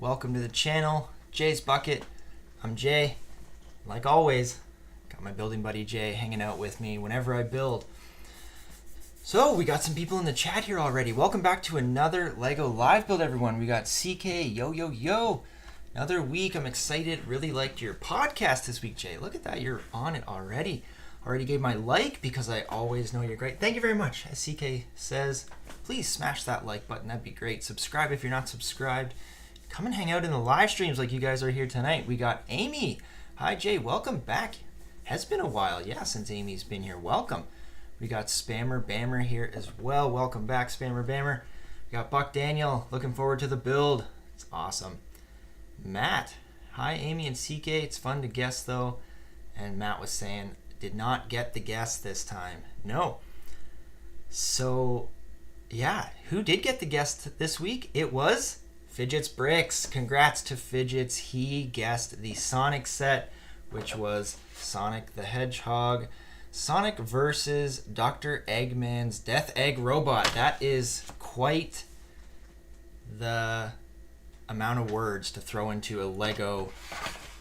Welcome to the channel, JaysBucket. I'm Jay. Like always, got my building buddy Jay hanging out with me whenever I build. So we got some people in the chat here already. Welcome back to another Lego live build, everyone. We got CK, yo. Another week. I'm excited. Really liked your podcast this week, Jay. Look at that. You're on it already. Already gave my like because I always know you're great. Thank you very much. As CK says, please smash that like button. That'd be great. Subscribe if you're not subscribed. Come and hang out in the live streams like you guys are here tonight. We got Amy. Hi, Jay. Welcome back. Has been a while, yeah, since Amy's been here. Welcome. We got Spammer Bammer here as well. Welcome back, Spammer Bammer. We got Buck Daniel. Looking forward to the build. It's awesome. Matt. Hi, Amy and CK. It's fun to guess, though. And Matt was saying, did not get the guess this time. No. So, yeah, who did get the guess this week? It was Fidget's Bricks. Congrats to Fidgets. He guessed the Sonic set, which was Sonic the Hedgehog. Sonic versus Dr. Eggman's Death Egg Robot. That is quite the amount of words to throw into a Lego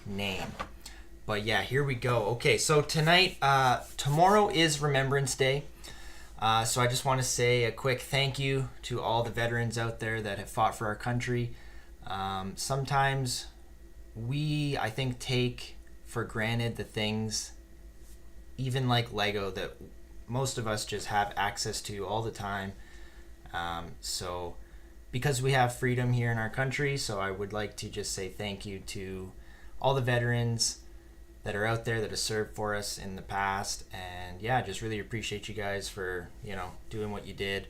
name. But yeah, here we go. Okay, so tonight, tomorrow is Remembrance Day. So I just want to say a quick thank you to all the veterans out there that have fought for our country. Sometimes we, I think, take for granted the things, even like Lego, that most of us just have access to all the time. So because we have freedom here in our country, so I would like to just say thank you to all the veterans that are out there that have served for us in the past. And yeah, just really appreciate you guys for, doing what you did.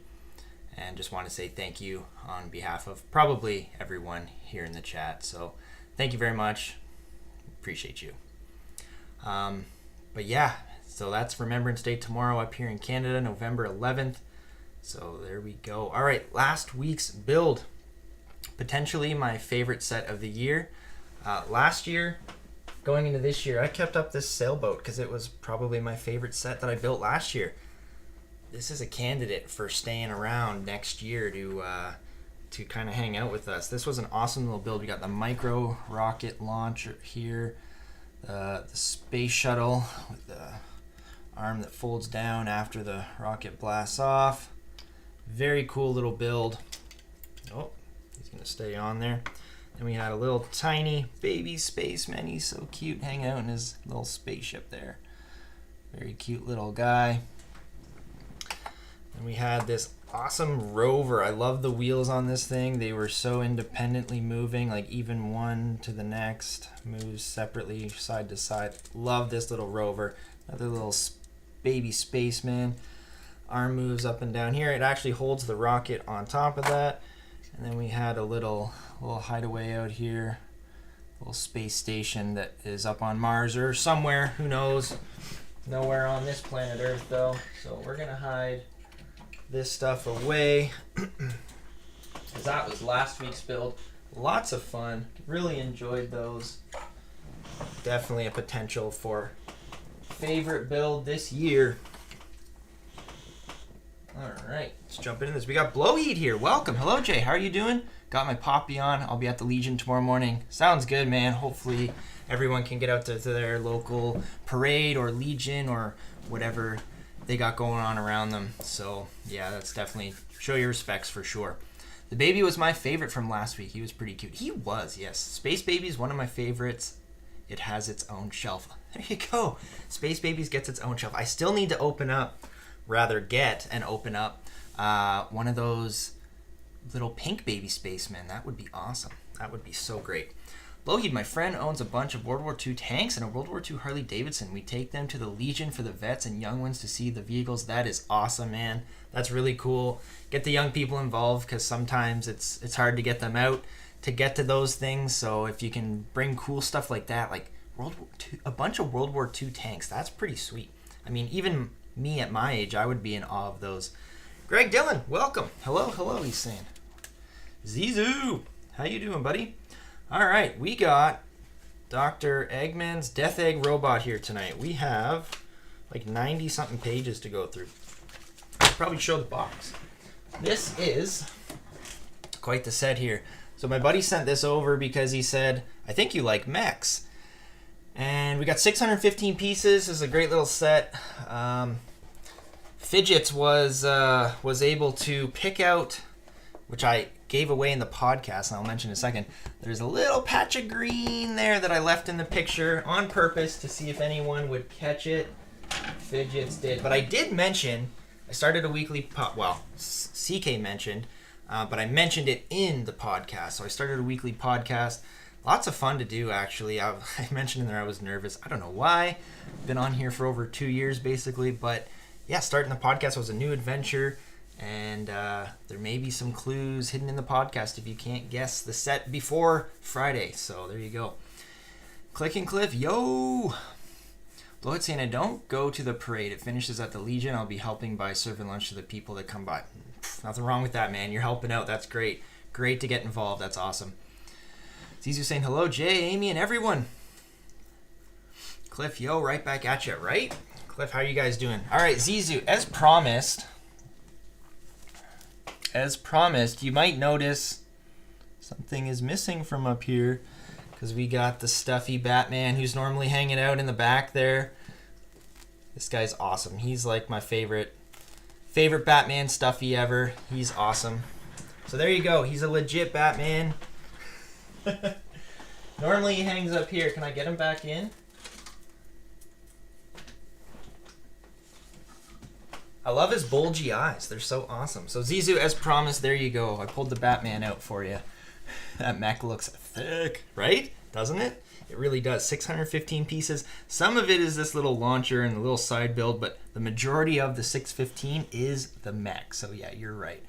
And just want to say thank you on behalf of probably everyone here in the chat. So thank you very much. Appreciate you. But yeah, so that's Remembrance Day tomorrow up here in Canada, November 11th. So there we go. All right, last week's build. Potentially my favorite set of the year. Last year, going into this year, I kept up this sailboat because it was probably my favorite set that I built last year. This is a candidate for staying around next year to kind of hang out with us. This was an awesome little build. We got the micro rocket launcher here, the space shuttle with the arm that folds down after the rocket blasts off. Very cool little build. Oh, he's going to stay on there. And we had a little tiny baby spaceman. He's so cute, hanging out in his little spaceship there. Very cute little guy. And we had this awesome rover. I love the wheels on this thing. They were so independently moving, like even one to the next, moves separately side to side. Love this little rover. Another little baby spaceman. Arm moves up and down here. It actually holds the rocket on top of that. And then we had a little hideaway out here, a little space station that is up on Mars or somewhere, who knows. Nowhere on this planet Earth though. So we're gonna hide this stuff away. Because that was last week's build. Lots of fun. Really enjoyed those. Definitely a potential for favorite build this year. Alright, let's jump into this. We got Blowheat here. Welcome. Hello, Jay. How are you doing? Got my Poppy on. I'll be at the Legion tomorrow morning. Sounds good, man. Hopefully everyone can get out to their local parade or Legion or whatever they got going on around them. So, yeah, that's definitely show your respects for sure. The baby was my favorite from last week. He was pretty cute. He was, yes. Space Baby is one of my favorites. It has its own shelf. There you go. Space Babies gets its own shelf. I still need to open up one of those little pink baby spacemen. That would be awesome. That would be so great. Blowheat, my friend, owns a bunch of World War II tanks and a World War II Harley Davidson. We take them to the Legion for the vets and young ones to see the vehicles. That is awesome, man. That's really cool. Get the young people involved because sometimes it's hard to get them out to get to those things. So if you can bring cool stuff like that, like World War II, a bunch of World War II tanks, that's pretty sweet. I mean, even me at my age, I would be in awe of those. Greg Dillon, welcome. Hello, he's saying. Zizou, how you doing, buddy? All right, we got Dr. Eggman's Death Egg Robot here tonight. We have like 90-something pages to go through. I'll probably show the box. This is quite the set here. So my buddy sent this over because he said, I think you like mechs. And we got 615 pieces. This is a great little set. Fidgets was able to pick out, which I gave away in the podcast, and I'll mention in a second. There's a little patch of green there that I left in the picture on purpose to see if anyone would catch it. Fidgets did. But I did mention, I started a weekly, CK mentioned, but I mentioned it in the podcast. So I started a weekly podcast. Lots of fun to do, actually. I mentioned in there I was nervous. I don't know why. Been on here for over 2 years, basically. But, yeah, starting the podcast was a new adventure. And there may be some clues hidden in the podcast if you can't guess the set before Friday. So, there you go. Click and Cliff, yo! Blowout Santa, don't go to the parade. It finishes at the Legion. I'll be helping by serving lunch to the people that come by. Nothing wrong with that, man. You're helping out. That's great. Great to get involved. That's awesome. Zizu saying hello, Jay, Amy, and everyone. Cliff, yo, right back at you, right? Cliff, how are you guys doing? All right, Zizu, as promised, you might notice something is missing from up here because we got the stuffy Batman who's normally hanging out in the back there. This guy's awesome. He's like my favorite Batman stuffy ever. He's awesome. So there you go. He's a legit Batman. Normally he hangs up here. Can I get him back in? I love his bulgy eyes. They're so awesome. So Zizu, as promised, there you go. I pulled the Batman out for you. That mech looks thick, right? Doesn't it? It really does. 615 pieces. Some of it is this little launcher and the little side build, but the majority of the 615 is the mech. So yeah, you're right.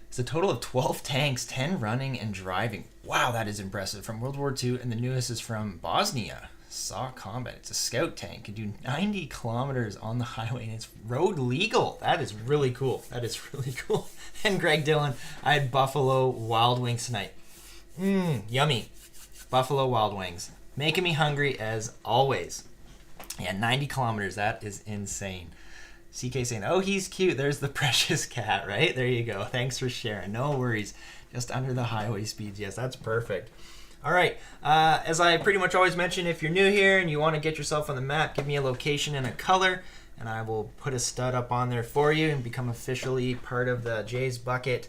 It's a total of 12 tanks, 10 running and driving. Wow, that is impressive. From World War II, and the newest is from Bosnia. Saw combat. It's a scout tank. Can do 90 kilometers on the highway, and it's road legal. That is really cool. That is really cool. And Greg Dillon, I had Buffalo Wild Wings tonight. Yummy. Buffalo Wild Wings. Making me hungry as always. Yeah, 90 kilometers. That is insane. CK saying, oh, he's cute. There's the precious cat, right? There you go. Thanks for sharing. No worries. Just under the highway speeds. Yes, that's perfect. All right. As I pretty much always mention, if you're new here and you want to get yourself on the map, give me a location and a color, and I will put a stud up on there for you and become officially part of the JaysBucket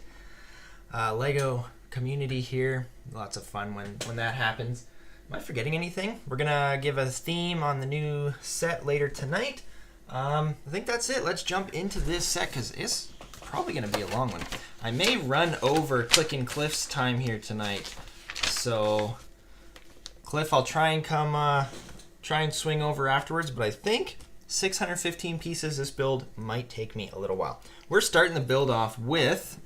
Lego community here. Lots of fun when that happens. Am I forgetting anything? We're going to give a theme on the new set later tonight. I think that's it. Let's jump into this set because it's probably going to be a long one. I may run over Click and Cliff's time here tonight. So, Cliff, I'll try and swing over afterwards, but I think 615 pieces, this build might take me a little while. We're starting the build off with,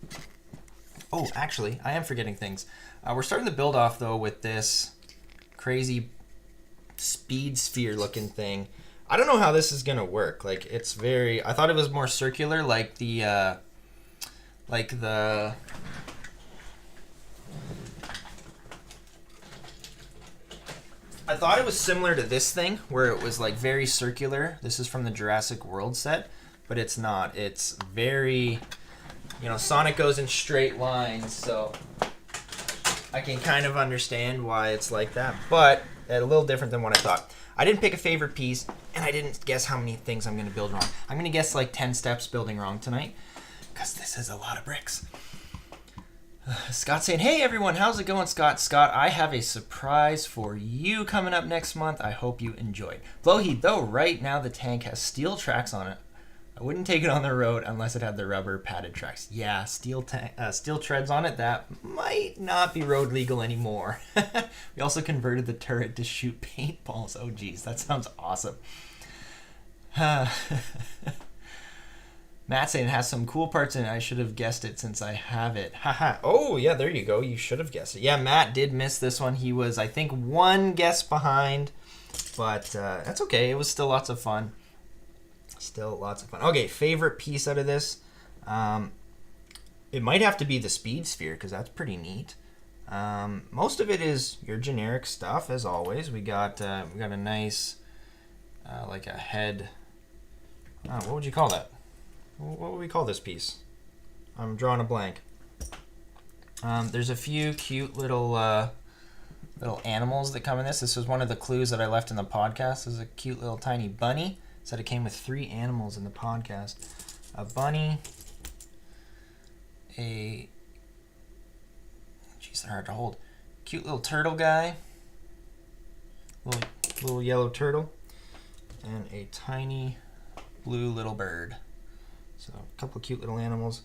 oh, actually, I am forgetting things. We're starting the build off, though, with this crazy speed sphere looking thing. I don't know how this is going to work. Like, it's very, I thought it was more circular, like the I thought it was similar to this thing, where it was like very circular. This is from the Jurassic World set, but it's not. It's very, Sonic goes in straight lines, so I can kind of understand why it's like that, but a little different than what I thought. I didn't pick a favorite piece, and I didn't guess how many things I'm going to build wrong. I'm going to guess like 10 steps building wrong tonight, because this is a lot of bricks. Scott saying, hey everyone, how's it going, Scott? Scott, I have a surprise for you coming up next month. I hope you enjoy. Blowheat, though, right now the tank has steel tracks on it. I wouldn't take it on the road unless it had the rubber padded tracks. Yeah, steel treads on it. That might not be road legal anymore. We also converted the turret to shoot paintballs. Oh, geez, that sounds awesome. Matt saying it has some cool parts in it. I should have guessed it since I have it. Haha. Oh, yeah, there you go. You should have guessed it. Yeah, Matt did miss this one. He was, I think, one guess behind, but that's okay. It was still lots of fun. Still lots of fun. Okay, favorite piece out of this. It might have to be the speed sphere because that's pretty neat. Most of it is your generic stuff as always. We got a nice like a head. What would you call that? What would we call this piece? I'm drawing a blank. There's a few cute little animals that come in this. This was one of the clues that I left in the podcast. This is a cute little tiny bunny. Said it came with 3 animals in the podcast. A bunny, jeez, they're hard to hold. Cute little turtle guy, little yellow turtle, and a tiny blue little bird. So a couple cute little animals.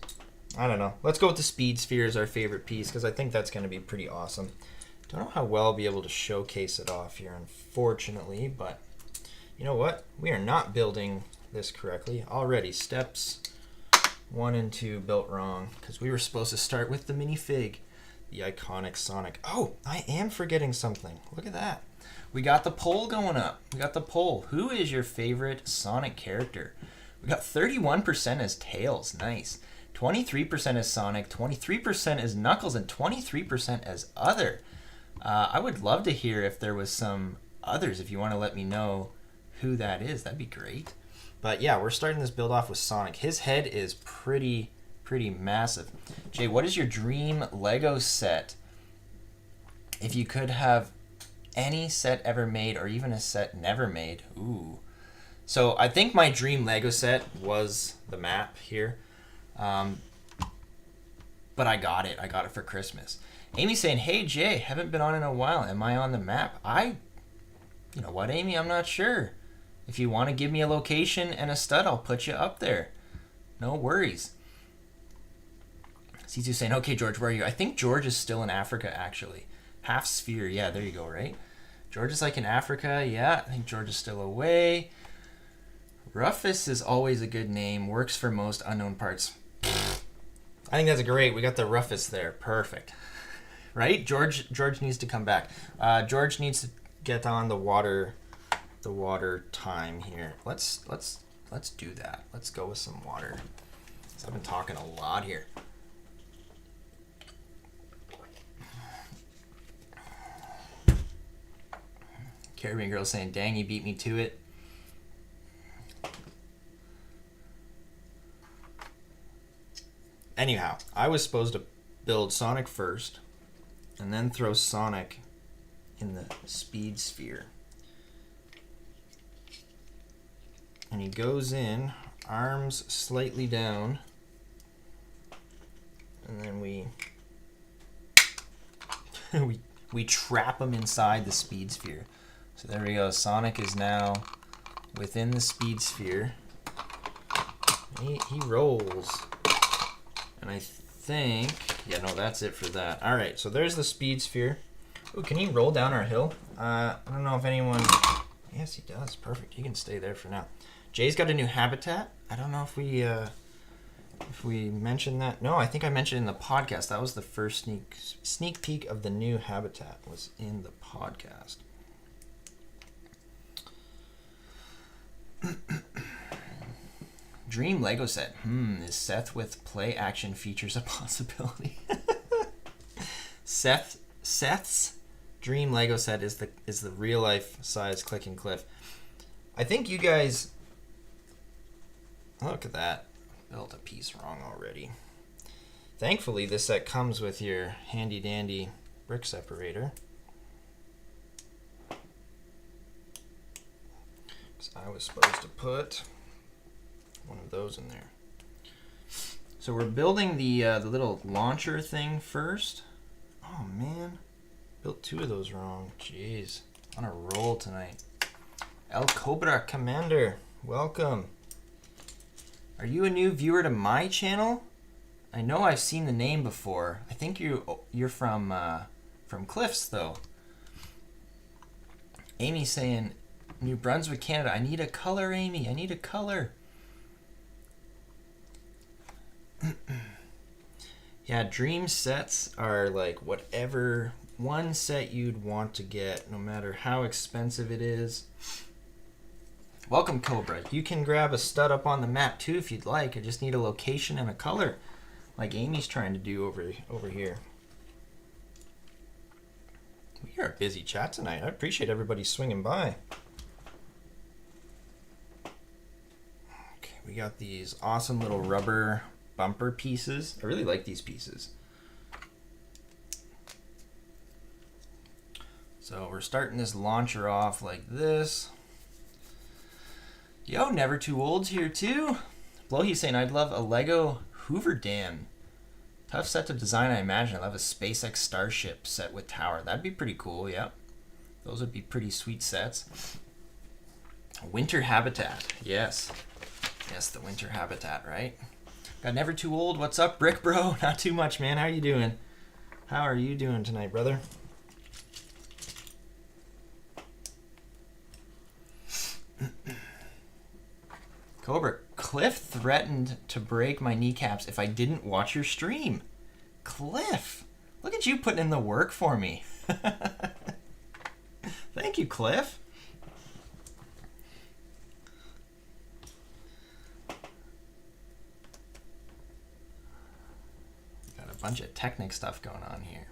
I don't know. Let's go with the speed sphere as our favorite piece because I think that's going to be pretty awesome. Don't know how well I'll be able to showcase it off here, unfortunately, but you know what? We are not building this correctly. Already, steps 1 and 2 built wrong because we were supposed to start with the minifig, the iconic Sonic. Oh, I am forgetting something. Look at that. We got the poll going up. We got the poll. Who is your favorite Sonic character? We got 31% as Tails. Nice. 23% as Sonic, 23% as Knuckles, and 23% as other. I would love to hear if there was some others. If you want to let me know who that is, that'd be great. But yeah, we're starting this build off with Sonic. His head is pretty massive. Jay, what is your dream Lego set? If you could have any set ever made or even a set never made. Ooh. So I think my dream Lego set was the map here. But I got it. I got it for Christmas. Amy's saying, hey, Jay, haven't been on in a while. Am I on the map? You know what, Amy? I'm not sure. If you want to give me a location and a stud, I'll put you up there. No worries. C2 saying, okay, George, where are you? I think George is still in Africa, actually. Half sphere. Yeah, there you go, right? George is like in Africa. Yeah, I think George is still away. Rufus is always a good name. Works for most unknown parts. I think that's great. We got the Rufus there. Perfect. Right? George needs to come back. George needs to get on the water time here. Let's do that. Let's go with some water. So I've been talking a lot here. Caribbean girl saying, dang, you beat me to it. Anyhow, I was supposed to build Sonic first and then throw Sonic in the speed sphere. And he goes in, arms slightly down, and then we we trap him inside the speed sphere. So there we go. Sonic is now within the speed sphere. He rolls. And I think, yeah, no, that's it for that. All right, so there's the speed sphere. Ooh, can he roll down our hill? I don't know if anyone, yes, he does. Perfect. He can stay there for now. Jay's got a new habitat. I don't know if we mentioned that. No, I think I mentioned it in the podcast. That was the first sneak peek of the new habitat was in the podcast. Dream Lego set. Is Seth with play action features a possibility? Seth's dream Lego set is the real life size Click and Cliff. I think you guys look at that. Built a piece wrong already. Thankfully, this set comes with your handy dandy brick separator. So I was supposed to put one of those in there. So we're building the little launcher thing first. Oh man, built 2 of those wrong. Jeez, on a roll tonight. El Cobra Commander, welcome. Are you a new viewer to my channel? I know I've seen the name before. I think you're from Cliffs though. Amy's saying, New Brunswick, Canada. I need a color, Amy. I need a color. Yeah, dream sets are like whatever one set you'd want to get, no matter how expensive it is. Welcome, Cobra. You can grab a stud up on the map too if you'd like. I just need a location and a color, like Amy's trying to do over here. We are a busy chat tonight. I appreciate everybody swinging by. Okay, we got these awesome little rubber bumper pieces. I really like these pieces. So we're starting this launcher off like this. Yo, Never Too Old's here too. Blohy's saying, I'd love a Lego Hoover Dam. Tough set to design, I imagine. I love a SpaceX Starship set with tower. That'd be pretty cool, yep. Those would be pretty sweet sets. Winter Habitat, yes. Yes, the Winter Habitat, right? Got Never Too Old. What's up, Brick Bro? Not too much, man. How you doing? How are you doing tonight, brother? Cobra, Cliff threatened to break my kneecaps if I didn't watch your stream. Cliff, look at you putting in the work for me. Thank you, Cliff. Got a bunch of Technic stuff going on here.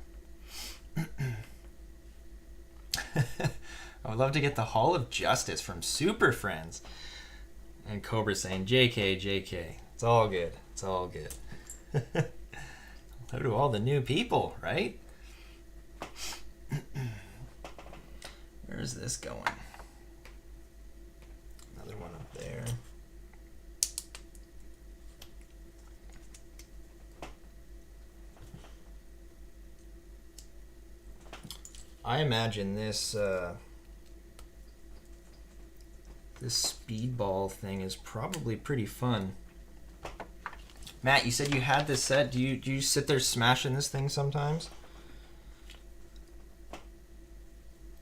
I would love to get the Hall of Justice from Super Friends. And Cobra saying, JK, JK. It's all good. It's all good. Hello to all the new people, right? Where's this going? Another one up there. I imagine this this speedball thing is probably pretty fun. Matt, you said you had this set. Do you sit there smashing this thing sometimes?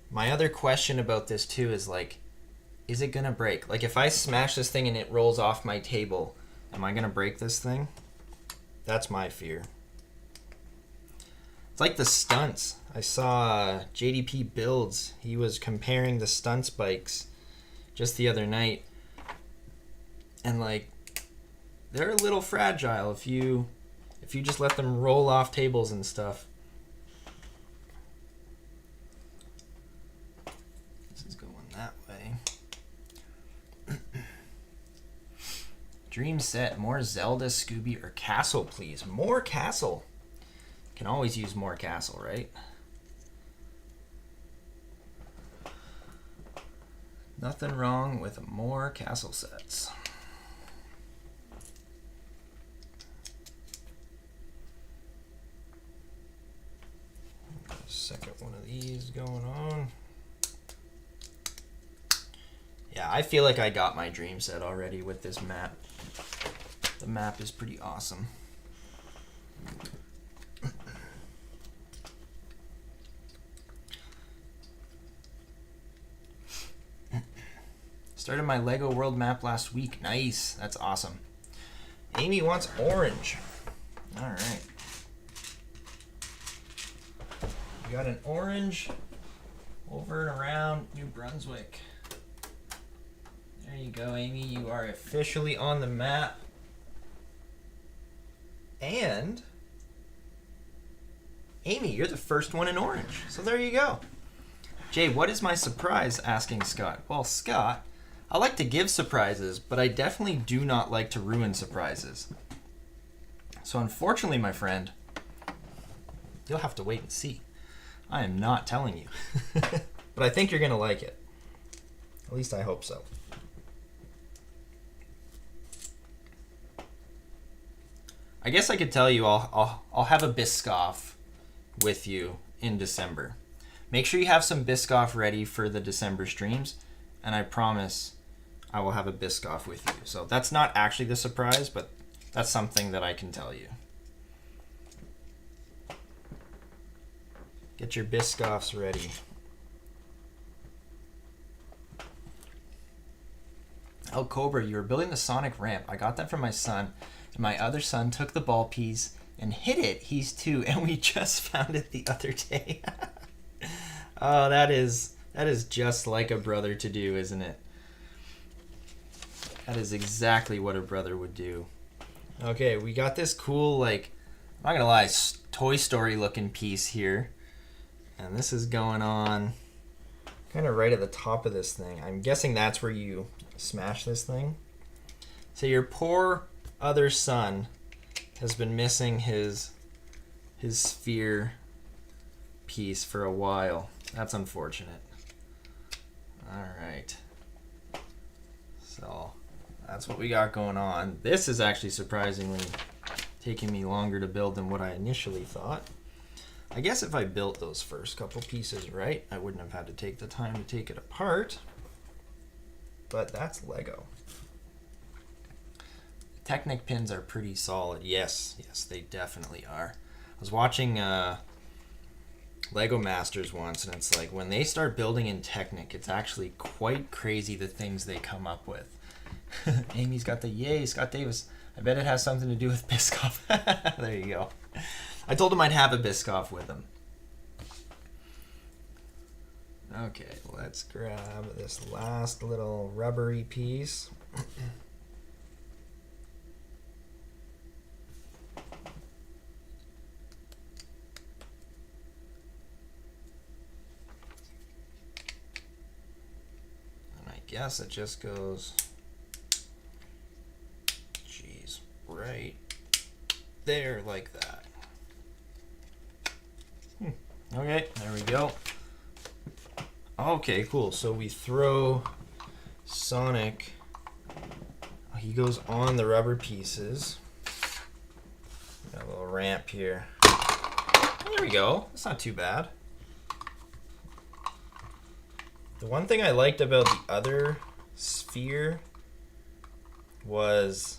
My other question about this too is like, is it gonna break? Like if I smash this thing and it rolls off my table, am I gonna break this thing? That's my fear. It's like the stunts. I saw JDP Builds. He was comparing the stunts bikes just the other night, and like they're a little fragile if you just let them roll off tables and stuff. This is going that way. Dream set, more Zelda, Scooby, or Castle, please. More Castle. Can always use more Castle, right? Nothing wrong with more Castle sets. Second one of these going on. Yeah, I feel like I got my dream set already with this map. The map is pretty awesome. Started my Lego World map last week. Nice. That's awesome. Amy wants orange. All right. We got an orange over and around New Brunswick. There you go, Amy. You are officially on the map. And Amy, you're the first one in orange. So there you go. Jay, what is my surprise? Asking Scott. Well, Scott, I like to give surprises, but I definitely do not like to ruin surprises. So unfortunately, my friend, you'll have to wait and see. I am not telling you. But I think you're going to like it. At least I hope so. I guess I could tell you I'll have a Biscoff with you in December. Make sure you have some Biscoff ready for the December streams, and I promise I will have a Biscoff with you. So that's not actually the surprise, but that's something that I can tell you. Get your Biscoffs ready. Oh, Cobra, you were building the Sonic ramp. I got that from my son, and my other son took the ball piece and hit it. He's 2, and we just found it the other day. Oh, that is just like a brother to do, isn't it? That is exactly what a brother would do. Okay, we got this cool, like, I'm not gonna lie, Toy Story looking piece here. And this is going on kind of right at the top of this thing. I'm guessing that's where you smash this thing. So your poor other son has been missing his sphere piece for a while. That's unfortunate. All right. So that's what we got going on. This is actually surprisingly taking me longer to build than what I initially thought. I guess if I built those first couple pieces right, I wouldn't have had to take the time to take it apart. But that's Lego. Technic pins are pretty solid. Yes, they definitely are. I was watching Lego Masters once, and it's like when they start building in Technic, it's actually quite crazy the things they come up with. Amy's got the yay, Scott Davis. I bet it has something to do with Biscoff. There you go. I told him I'd have a Biscoff with him. Okay, let's grab this last little rubbery piece. Guess it just goes, geez, right there like that. Okay, there we go. Okay, cool. So we throw Sonic, he goes on the rubber pieces. Got a little ramp here. There we go. That's not too bad. The one thing I liked about the other sphere was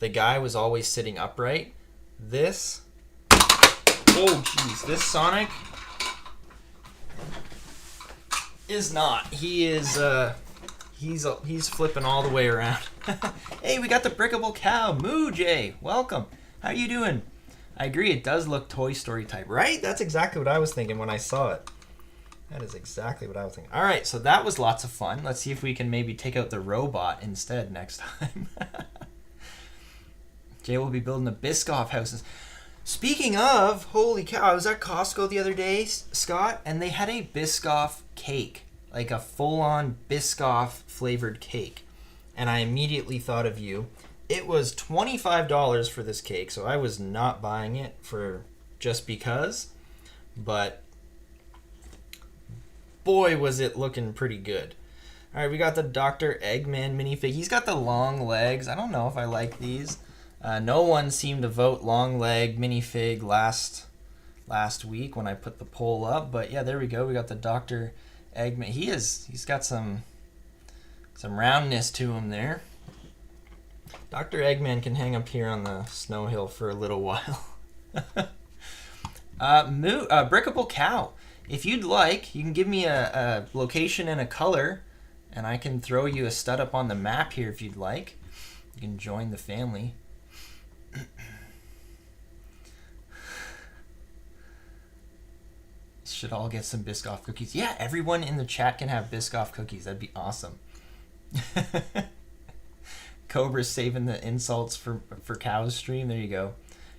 the guy was always sitting upright. This, oh geez, this Sonic is not. He is, he's flipping all the way around. Hey, we got the brickable cow. Moo Jay, welcome. How you doing? I agree, it does look Toy Story type, right? That's exactly what I was thinking when I saw it. That is exactly what I was thinking. All right, so that was lots of fun. Let's see if we can maybe take out the robot instead next time. Jay will be building the Biscoff houses. Speaking of, holy cow, I was at Costco the other day, Scott, and they had a Biscoff cake, like a full-on Biscoff flavored cake. And I immediately thought of you. It was $25 for this cake, so I was not buying it for just because, but boy, was it looking pretty good. All right, we got the Dr. Eggman minifig. He's got the long legs. I don't know if I like these. No one seemed to vote long leg minifig last week when I put the poll up. But yeah, there we go. We got the Dr. Eggman. He's got some roundness to him there. Dr. Eggman can hang up here on the snow hill for a little while. Brickable cow. If you'd like, you can give me a location and a color, and I can throw you a stud up on the map here if you'd like. You can join the family. Should all get some Biscoff cookies. Yeah, everyone in the chat can have Biscoff cookies. That'd be awesome. Cobra's saving the insults for Cow's stream. There you go.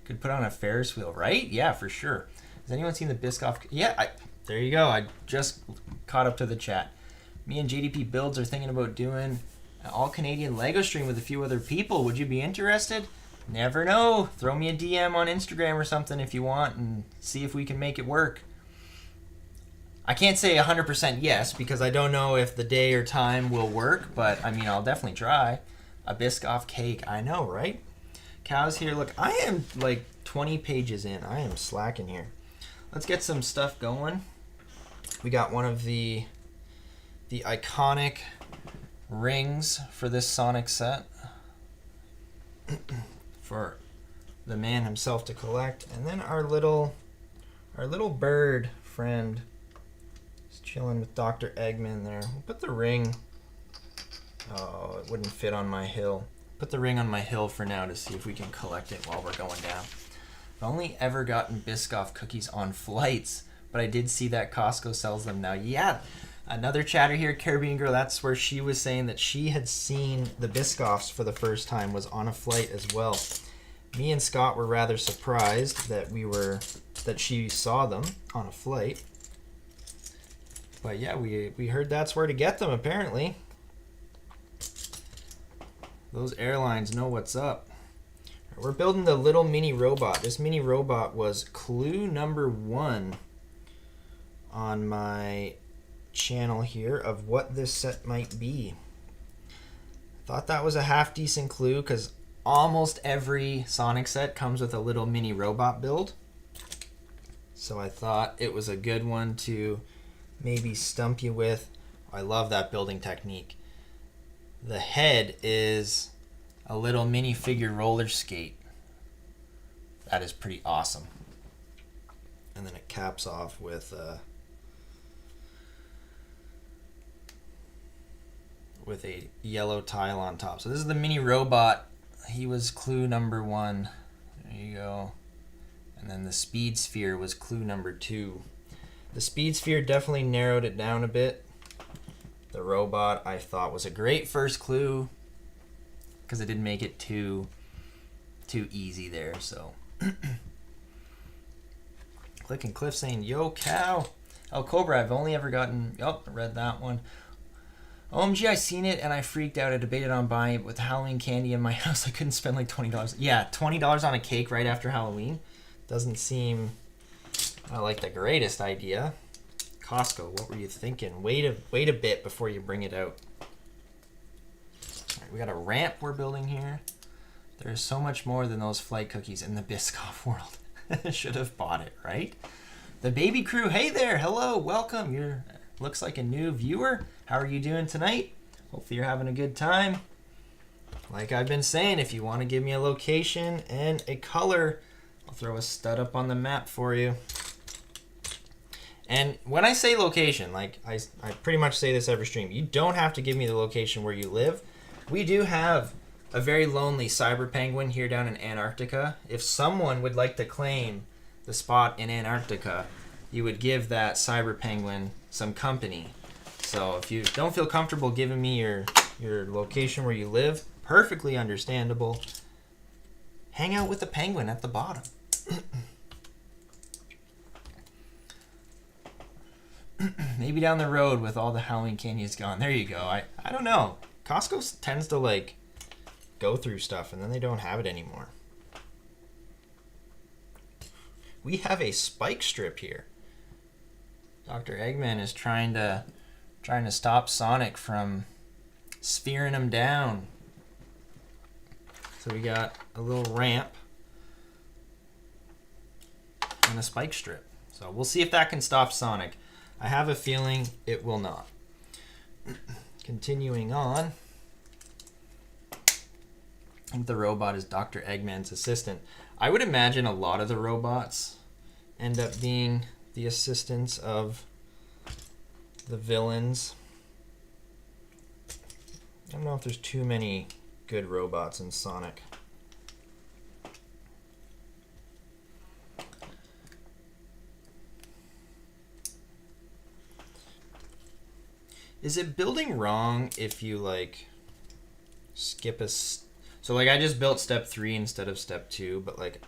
Could put on a Ferris wheel, right? Yeah, for sure. Has anyone seen the Biscoff? Yeah, there you go. I just caught up to the chat. Me and JDP Builds are thinking about doing an all-Canadian Lego stream with a few other people. Would you be interested? Never know. Throw me a DM on Instagram or something if you want and see if we can make it work. I can't say 100% yes because I don't know if the day or time will work, but I mean, I'll definitely try. A Biscoff cake. I know, right? Cow's here. Look, I am like 20 pages in. I am slacking here. Let's get some stuff going. We got one of the iconic rings for this Sonic set for the man himself to collect, and then our little bird friend is chilling with Dr. Eggman there. We'll put the ring. Oh, it wouldn't fit on my hill. Put the ring on my hill for now to see if we can collect it while we're going down. I've only ever gotten Biscoff cookies on flights, but I did see that Costco sells them now. Yeah, another chatter here, Caribbean Girl, that's where she was saying that she had seen the Biscoffs for the first time, was on a flight as well. Me and Scott were rather surprised that she saw them on a flight. But yeah, we heard that's where to get them apparently. Those airlines know what's up. We're building the little mini robot. This mini robot was clue number 1 on my channel here of what this set might be. Thought that was a half decent clue because almost every Sonic set comes with a little mini robot build. So I thought it was a good one to maybe stump you with. I love that building technique. The head is a little minifigure roller skate. That is pretty awesome. And then it caps off with a yellow tile on top. So this is the mini robot. He was clue number 1. There you go. And then the speed sphere was clue number 2. The speed sphere definitely narrowed it down a bit. The robot I thought was a great first clue because it didn't make it too easy there. So Click and Cliff saying, yo cow. El Cobra, I've only ever gotten, oh, I read that one. OMG, I seen it and I freaked out. I debated on buying it with Halloween candy in my house. I couldn't spend like $20. Yeah, $20 on a cake right after Halloween doesn't seem like the greatest idea. Costco, what were you thinking? Wait a bit before you bring it out. All right, we got a ramp we're building here. There's so much more than those flight cookies in the Biscoff world. Should have bought it, right? The baby crew, hey there, hello, welcome. You're looks like a new viewer. How are you doing tonight? Hopefully you're having a good time. Like I've been saying, if you want to give me a location and a color, I'll throw a stud up on the map for you. And when I say location, like I pretty much say this every stream, you don't have to give me the location where you live. We do have a very lonely cyber penguin here down in Antarctica. If someone would like to claim the spot in Antarctica, you would give that cyber penguin some company. So if you don't feel comfortable giving me your location where you live, perfectly understandable. Hang out with the penguin at the bottom. Maybe down the road with all the Halloween candy gone. There you go. I don't know. Costco tends to like go through stuff and then they don't have it anymore. We have a spike strip here. Dr. Eggman is trying to stop Sonic from sphering him down. So we got a little ramp and a spike strip. So we'll see if that can stop Sonic. I have a feeling it will not. Continuing on. I think the robot is Dr. Eggman's assistant. I would imagine a lot of the robots end up being the assistants of the villains. I don't know if there's too many good robots in Sonic. Is it building wrong if you like skip a... So like I just built step 3 instead of step 2, but like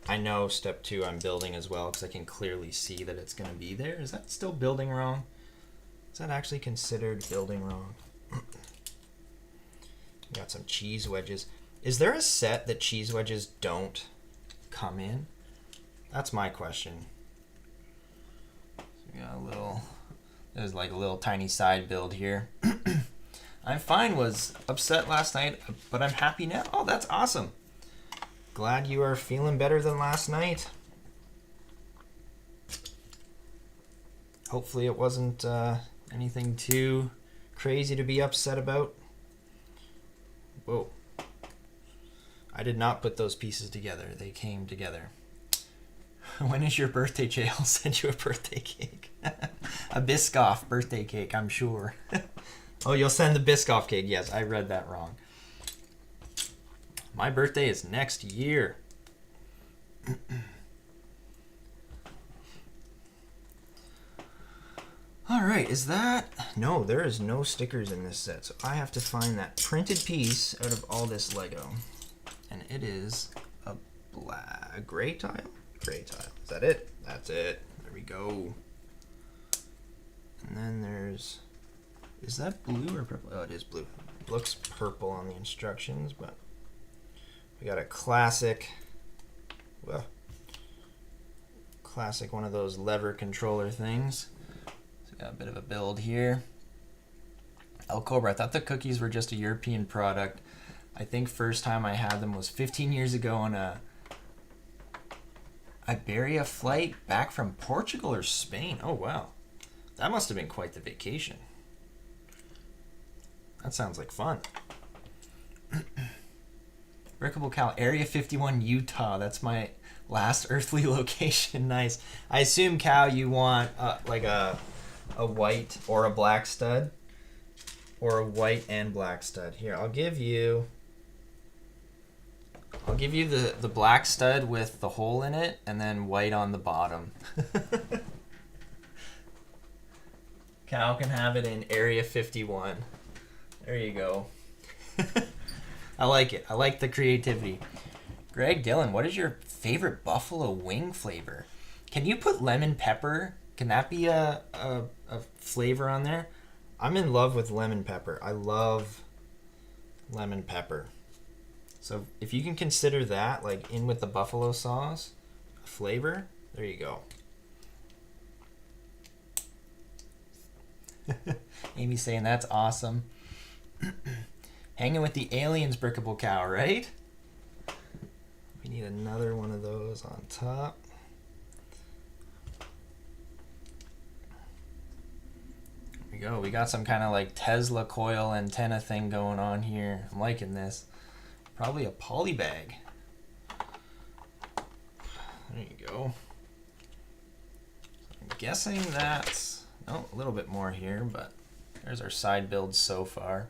I know step 2 I'm building as well because I can clearly see that it's going to be there. Is that still building wrong? Is that actually considered building wrong? Got some cheese wedges. Is there a set that cheese wedges don't come in? That's my question. So we got a little... There's like a little tiny side build here. I'm fine, was upset last night, but I'm happy now. Oh, that's awesome. Glad you are feeling better than last night. Hopefully it wasn't anything too crazy to be upset about. Whoa. I did not put those pieces together. They came together. When is your birthday, Jay? I'll send you a birthday cake. A Biscoff birthday cake, I'm sure. Oh, you'll send the Biscoff cake. Yes, I read that wrong. My birthday is next year. All right, is that... No, there is no stickers in this set, so I have to find that printed piece out of all this Lego. And it is a gray tile? Gray tile. Is that it? That's it. There we go. And then there's... Is that blue or purple? Oh, it is blue. It looks purple on the instructions, but we got a classic... Well, Classic one of those lever controller things. So got a bit of a build here. El Cobra, I thought the cookies were just a European product. I think first time I had them was 15 years ago on a Iberia flight back from Portugal or Spain. Oh wow, that must have been quite the vacation. That sounds like fun. Brickable Cal, Area 51, Utah. That's my last earthly location. Nice. I assume, Cal, you want like a white or a black stud, or a white and black stud. Here, I'll give you the black stud with the hole in it, and then white on the bottom. Cal can have it in Area 51. There you go. I like it. I like the creativity. Greg Dillon, what is your favorite buffalo wing flavor? Can you put lemon pepper? Can that be a flavor on there? I'm in love with lemon pepper. I love lemon pepper. So if you can consider that like in with the buffalo sauce, a flavor, there you go. Amy's saying that's awesome. Hanging with the aliens, Brickable Cow, right? We need another one of those on top. There we go. We got some kind of like Tesla coil antenna thing going on here. I'm liking this. Probably a poly bag. There you go. I'm guessing that's, oh, a little bit more here, but there's our side builds so far.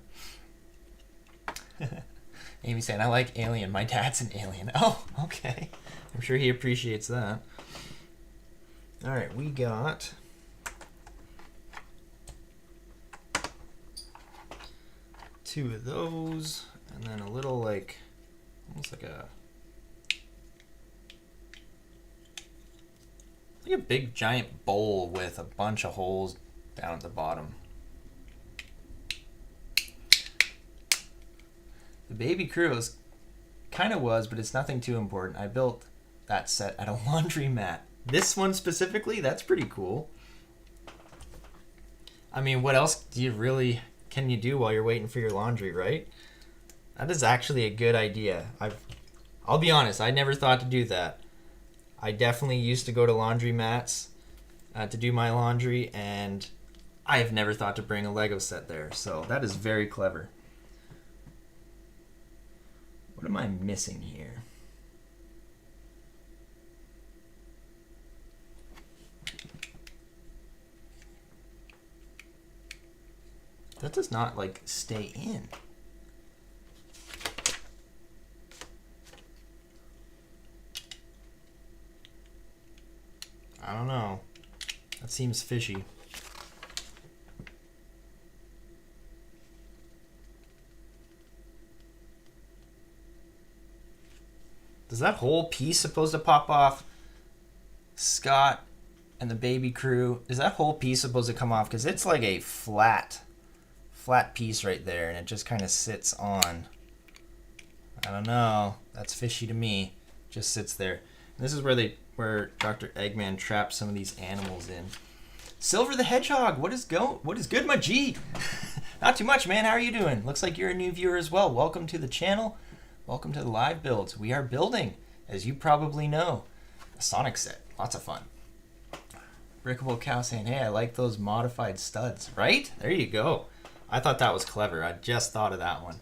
Amy saying, I like Alien. My dad's an alien. Oh, okay. I'm sure he appreciates that. All right, we got two of those, and then a little like, almost like a big giant bowl with a bunch of holes down at the bottom. The baby crew is kind of was, but it's nothing too important. I built that set at a laundromat. This one specifically, that's pretty cool. I mean, what else do you really can you do while you're waiting for your laundry, right? That is actually a good idea. I'll be honest, I never thought to do that. I definitely used to go to laundromats to do my laundry, and I have never thought to bring a Lego set there. So that is very clever. What am I missing here? That does not like stay in. I don't know. That seems fishy. Is that whole piece supposed to pop off? Scott and the baby crew, is that whole piece supposed to come off? Because it's like a flat piece right there, and it just kind of sits on. I don't know. That's fishy to me. Just sits there. And this is where Dr. Eggman traps some of these animals in. Silver the Hedgehog, what is good, my G? Not too much, man. How are you doing? Looks like you're a new viewer as well. Welcome to the channel. Welcome to the live builds. We are building, as you probably know, a Sonic set. Lots of fun. Brickable Cow saying, hey, I like those modified studs. Right? There you go. I thought that was clever. I just thought of that one.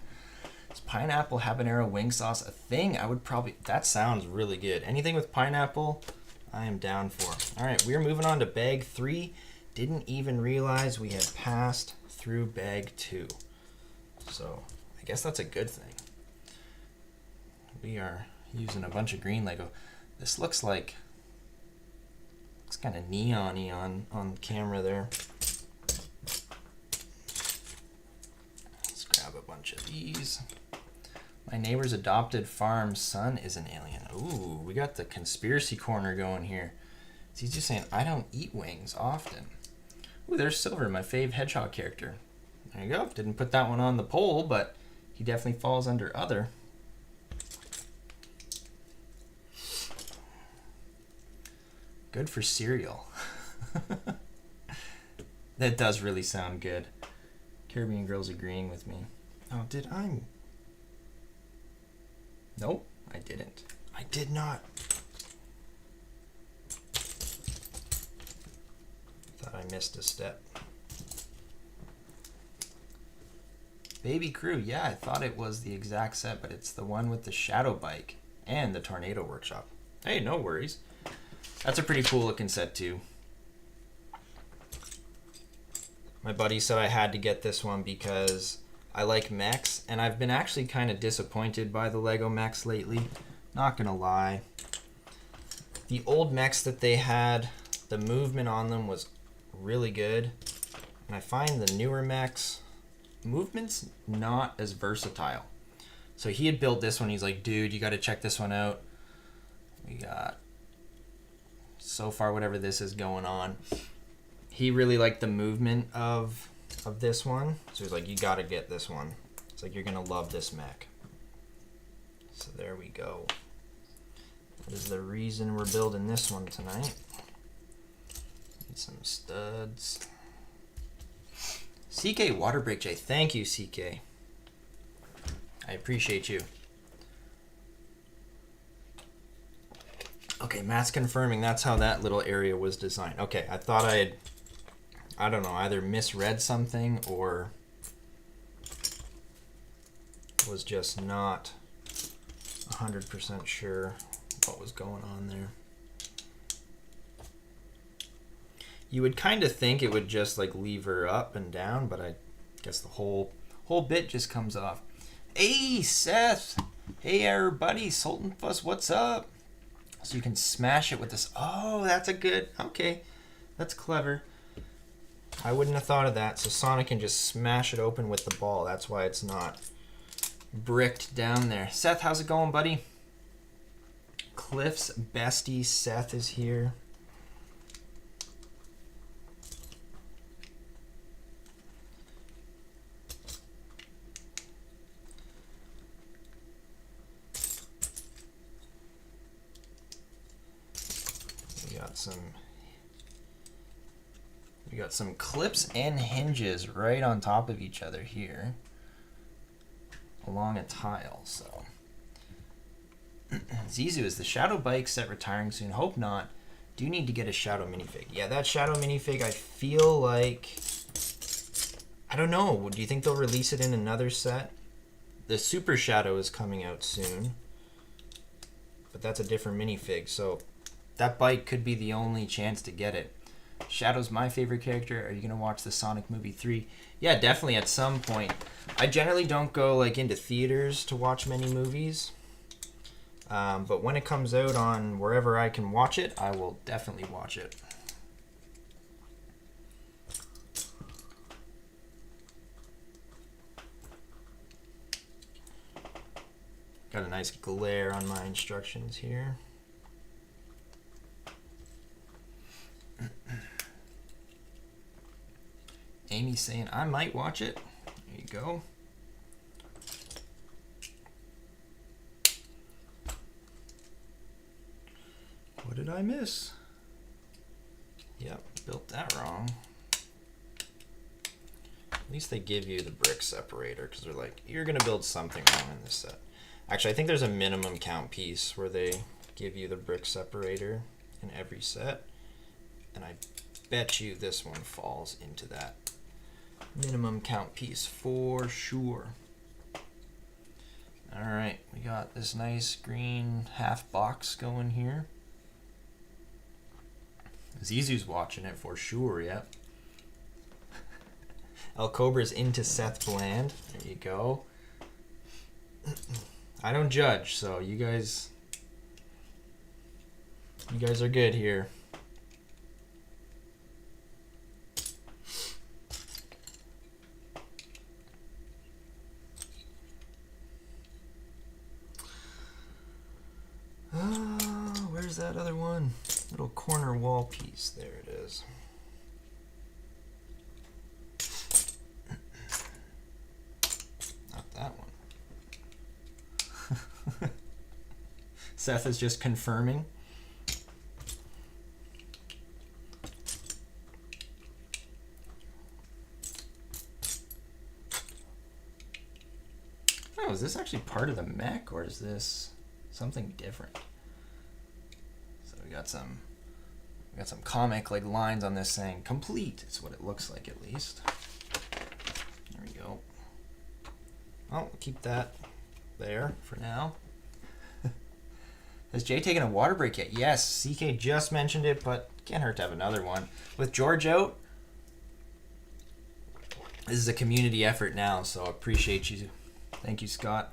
Is pineapple habanero wing sauce a thing? I would probably, that sounds really good. Anything with pineapple, I am down for. All right, we're moving on to bag 3. Didn't even realize we had passed through bag 2. So I guess that's a good thing. We are using a bunch of green Lego. This looks kind of neon-y on camera there. Let's grab a bunch of these. My neighbor's adopted farm son is an alien. Ooh, we got the conspiracy corner going here. He's just saying, I don't eat wings often. Ooh, there's Silver, my fave hedgehog character. There you go. Didn't put that one on the poll, but he definitely falls under other. Good for cereal. That does really sound good. Caribbean Girl's agreeing with me. Oh, did I? Nope, I didn't. I did not. Thought I missed a step. Baby Crew, yeah, I thought it was the exact set, but it's the one with the shadow bike and the tornado workshop. Hey, no worries. That's a pretty cool looking set too. My buddy said I had to get this one because I like mechs, and I've been actually kind of disappointed by the Lego mechs lately. Not gonna lie. The old mechs that they had, the movement on them was really good, and I find the newer mechs, movement's not as versatile. So he had built this one. He's like, dude, you got to check this one out. We got so far whatever this is going on. He really liked the movement of this one, so he's like, you got to get this one. It's like, you're gonna love this mech. So there we go. That is the reason we're building this one tonight. Need some studs. CK Water Break J, thank you, CK. I appreciate you. Okay, Matt's confirming that's how that little area was designed. Okay, I thought I had, I don't know, either misread something or was just not 100% sure what was going on there. You would kind of think it would just like lever up and down, but I guess the whole bit just comes off. Hey, Seth. Hey, everybody. Sultan Fuss, what's up? So you can smash it with this. Oh, that's a good. Okay, that's clever. I wouldn't have thought of that. So Sonic can just smash it open with the ball. That's why it's not bricked down there. Seth, how's it going, buddy? Cliff's bestie Seth is here. We got some clips and hinges right on top of each other here along a tile. So Zizu, is the shadow bike set retiring soon? Hope not. Do need to get a shadow minifig. Yeah, that shadow minifig, I feel like, I don't know, do you think they'll release it in another set? The Super Shadow is coming out soon, but that's a different minifig, so that bike could be the only chance to get it. Shadow's my favorite character. Are you gonna watch the Sonic movie 3? Yeah, definitely at some point. I generally don't go like into theaters to watch many movies, but when it comes out on wherever I can watch it, I will definitely watch it. Got a nice glare on my instructions here. Amy's saying, I might watch it. There you go. What did I miss? Yep, built that wrong. At least they give you the brick separator, because they're like, you're going to build something wrong in this set. Actually, I think there's a minimum count piece where they give you the brick separator in every set. And I bet you this one falls into that minimum count piece for sure. All right, we got this nice green half box going here. Zizu's watching it for sure, yep. El Cobra's into Seth Bland. There you go. I don't judge, so you guys are good here. Where's that other one? Little corner wall piece. There it is. Not that one. Seth is just confirming. is this actually part of the mech, or is this something different? So we got some comic like lines on this saying complete. It's what it looks like, at least. There we go. Well, we'll keep that there for now. Has Jay taken a water break yet? Yes, CK just mentioned it, but can't hurt to have another one. With George out, this is a community effort now, so I appreciate you. Thank you, Scott.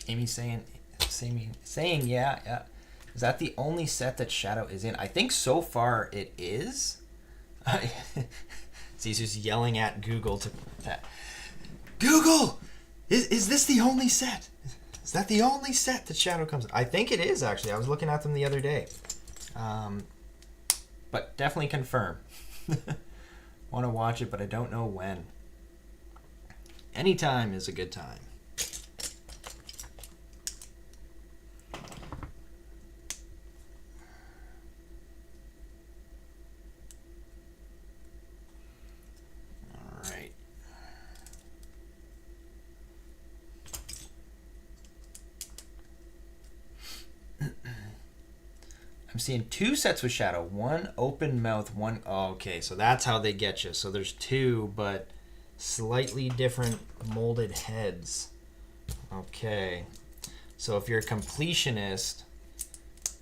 Amy saying yeah. Is that the only set that Shadow is in? I think so far it is. He's just yelling at Google to Google! Is this the only set? Is that the only set that Shadow comes in? I think it is, actually. I was looking at them the other day. But definitely confirm. Want to watch it, but I don't know when. Anytime is a good time. All right. I'm seeing 2 sets with Shadow. One open mouth, one... Oh, okay, so that's how they get you. So there's 2, but slightly different molded heads. Okay. So if you're a completionist,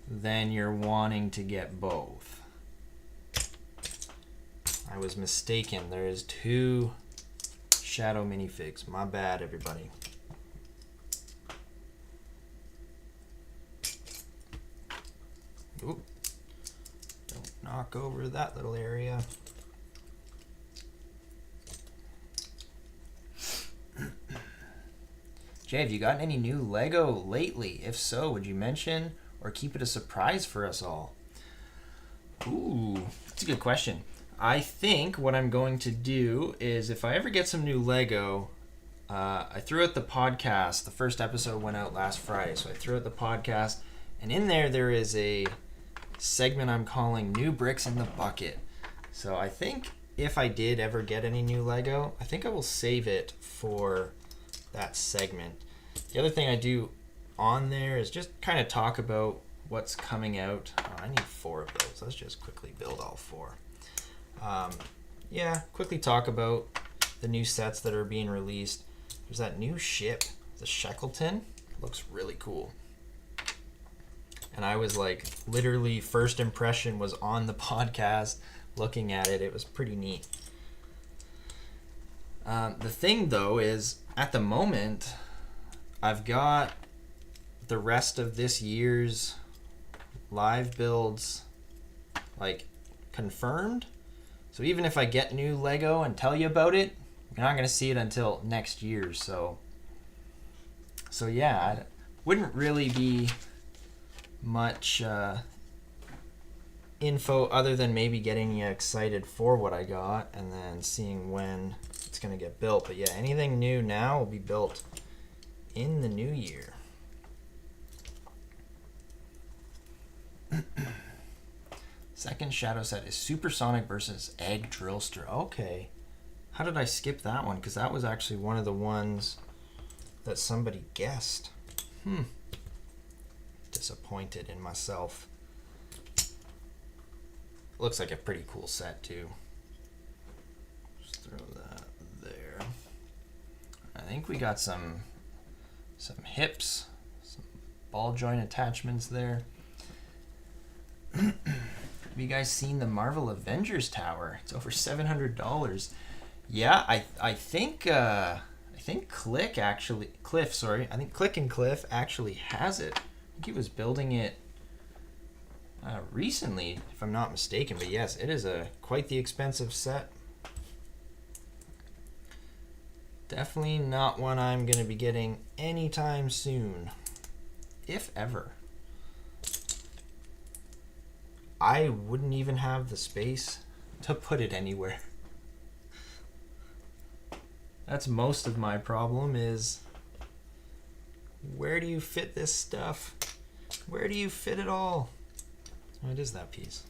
then you're wanting to get both. I was mistaken. There is 2 Shadow minifigs. My bad, everybody. Ooh. Don't knock over that little area. Jay, have you gotten any new Lego lately? If so, would you mention or keep it a surprise for us all? Ooh, that's a good question. I think what I'm going to do is, if I ever get some new Lego, I threw out the podcast. The first episode went out last Friday, so I threw out the podcast, and in there is a segment I'm calling New Bricks in the Bucket. So I think if I did ever get any new Lego, I think I will save it for that segment. The other thing I do on there is just kind of talk about what's coming out. Oh, I need 4 of those. Let's just quickly build all 4. Yeah, quickly talk about the new sets that are being released. There's that new ship, the Shackleton. Looks really cool. And I was like, literally, first impression was on the podcast, looking at it. It was pretty neat. The thing, though, is at the moment, I've got the rest of this year's live builds, like, confirmed. So even if I get new Lego and tell you about it, you're not going to see it until next year. So yeah, I wouldn't really be much info other than maybe getting you excited for what I got and then seeing when it's going to get built. But yeah, anything new now will be built in the new year. Second Shadow set is Supersonic versus Egg Drillster. Okay. How did I skip that one? Because that was actually one of the ones that somebody guessed. Disappointed in myself. Looks like a pretty cool set too. Just throw that there. I think we got some hips, some ball joint attachments there. Have you guys seen the Marvel Avengers Tower? It's over $700. Yeah, I think Click and Cliff actually has it. I think he was building it recently, if I'm not mistaken. But yes, it is quite the expensive set. Definitely not one I'm going to be getting anytime soon, if ever. I wouldn't even have the space to put it anywhere. That's most of my problem is, where do you fit this stuff? Where do you fit it all? Oh, it is that piece.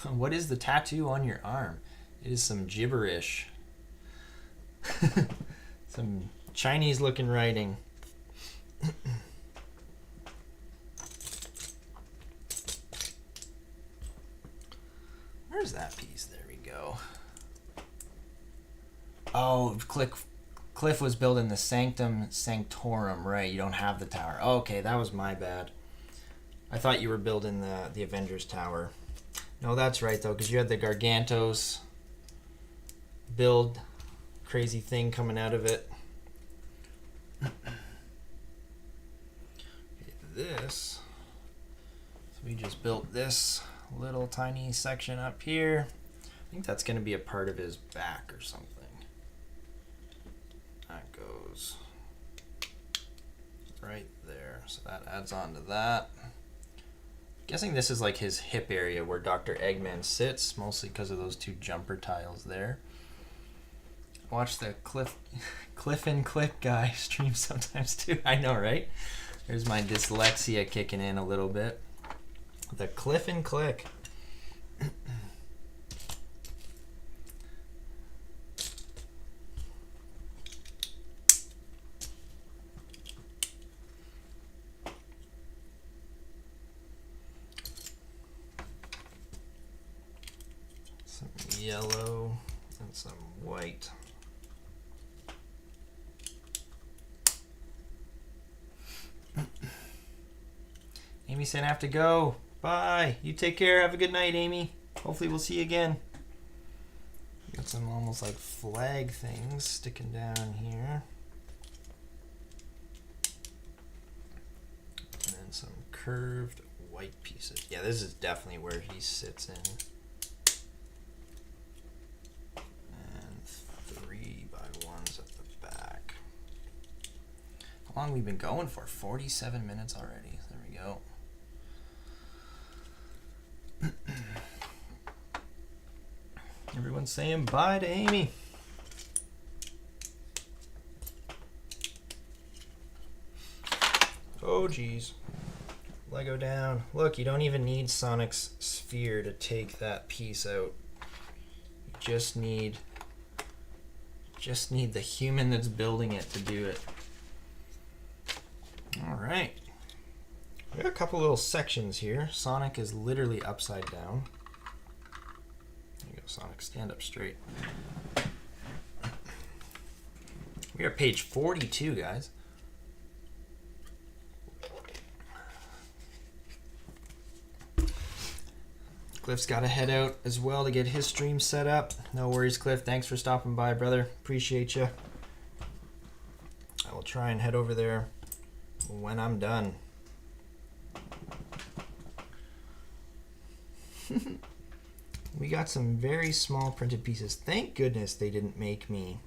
What is the tattoo on your arm? It is some gibberish. Some Chinese looking writing. Where's that piece? There we go. Oh, Cliff was building the Sanctum Sanctorum, right? You don't have the tower. Okay, that was my bad. I thought you were building the Avengers Tower. No, that's right, though, because you had the Gargantos build crazy thing coming out of it. This. So we just built this little tiny section up here. I think that's going to be a part of his back or something. That goes right there. So that adds on to that. Guessing this is like his hip area where Dr. Eggman sits, mostly because of those two jumper tiles there. Watch the Cliff and Click guy stream sometimes too. I know, right? There's my dyslexia kicking in a little bit. The Cliff and Click. Some yellow and some white. Amy said I have to go. Bye. You take care. Have a good night, Amy. Hopefully we'll see you again. Got some almost like flag things sticking down here. And then some curved white pieces. Yeah, this is definitely where he sits in. And 3x1s at the back. How long have we been going for? 47 minutes already. There we go. Everyone's saying bye to Amy. Oh geez. Lego down. Look, you don't even need Sonic's sphere to take that piece out. You just need the human that's building it to do it. Alright. We got a couple little sections here. Sonic is literally upside down. There you go, Sonic. Stand up straight. We are page 42, guys. Cliff's got to head out as well to get his stream set up. No worries, Cliff. Thanks for stopping by, brother. Appreciate you. I will try and head over there when I'm done. We got some very small printed pieces. Thank goodness they didn't make me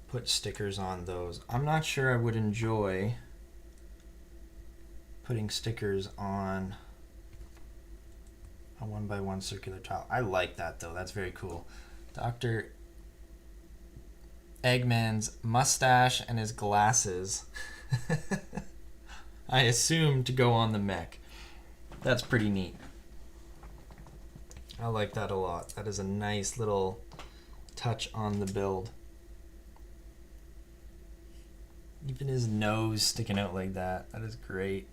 put stickers on those. I'm not sure I would enjoy putting stickers on a 1x1 circular tile. I like that though. That's very cool. Dr. Eggman's mustache and his glasses. I assume to go on the mech. That's pretty neat. I like that a lot. That is a nice little touch on the build. Even his nose sticking out like that. That is great.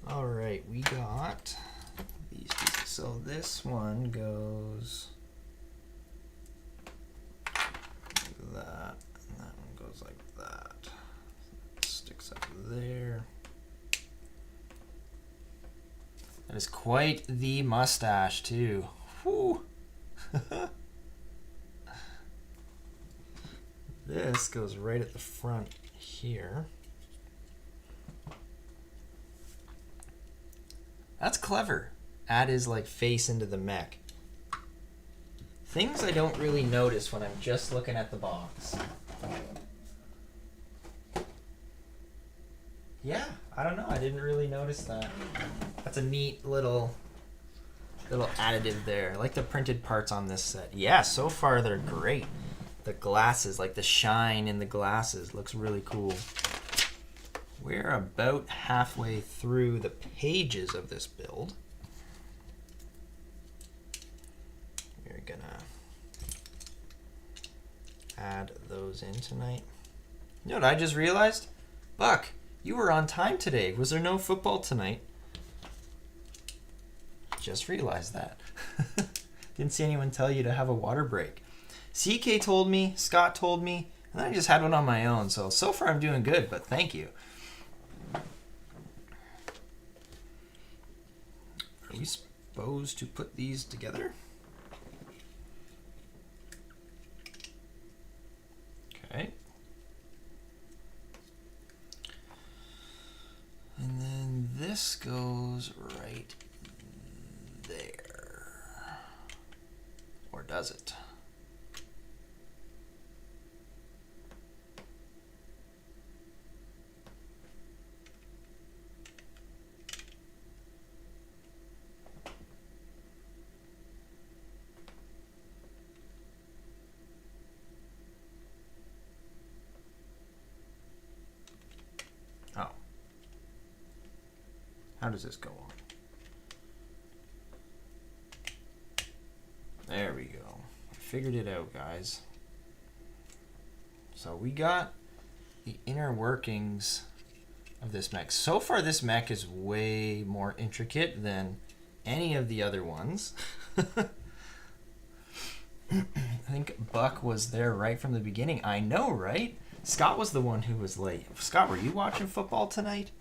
All right, we got these pieces. So this one goes like that, and that one goes like that. It sticks up there. That is quite the mustache too. Whew. This goes right at the front here. That's clever. Add his like face into the mech. Things I don't really notice when I'm just looking at the box. Yeah, I don't know. I didn't really notice that. That's a neat little additive there. I like the printed parts on this set. Yeah, so far they're great. The glasses, like the shine in the glasses, looks really cool. We're about halfway through the pages of this build. We're gonna add those in tonight. You know what I just realized? Buck, you were on time today. Was there no football tonight? Just realized that. Didn't see anyone tell you to have a water break. CK told me, Scott told me, and then I just had one on my own. So far I'm doing good, but thank you. Are we supposed to put these together? Okay. And then this goes right there. Or does it? Oh. How does this go on? There we go. I figured it out, guys. So we got the inner workings of this mech. So far, this mech is way more intricate than any of the other ones. I think Buck was there right from the beginning. I know, right? Scott was the one who was late. Scott, were you watching football tonight?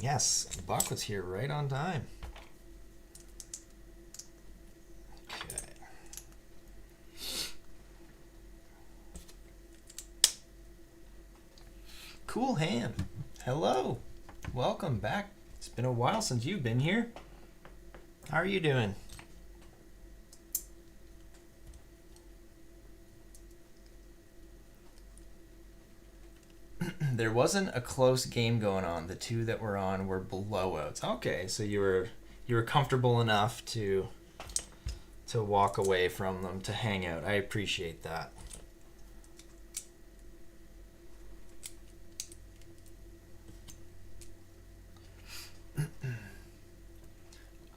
Yes, Buck was here right on time. Okay. Cool Hand. Hello. Welcome back. It's been a while since you've been here. How are you doing? There wasn't a close game going on. The two that were on were blowouts. Okay, so you were comfortable enough to walk away from them, to hang out. I appreciate that.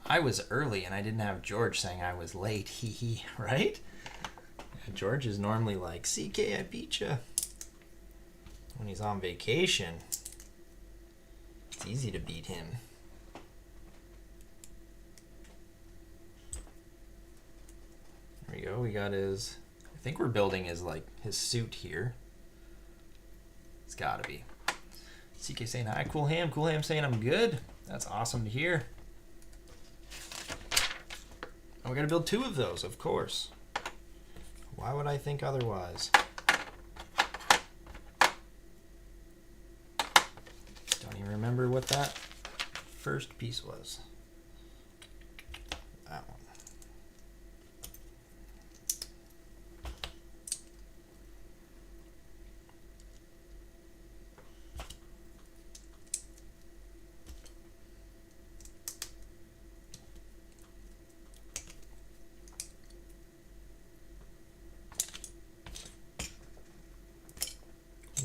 I was early and I didn't have George saying I was late. Hee, right? Yeah, George is normally like, CK, I beat ya. When he's on vacation, it's easy to beat him. There we go. We got his, I think we're building his suit here. It's gotta be. CK saying hi, Cool Ham. Cool Ham saying I'm good. That's awesome to hear. And we gotta build two of those, of course. Why would I think otherwise? Don't even remember what that first piece was. That one.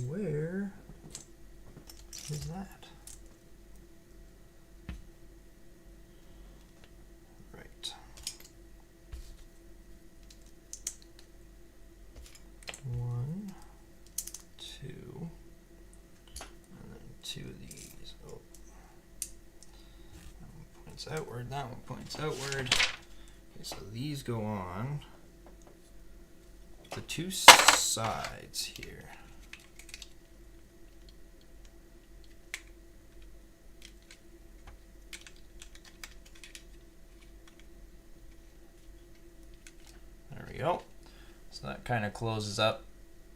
Where is that? Right. One, two, and then two of these. Oh. That one points outward, that one points outward. Okay, so these go on the two sides here. There we go. So that kind of closes up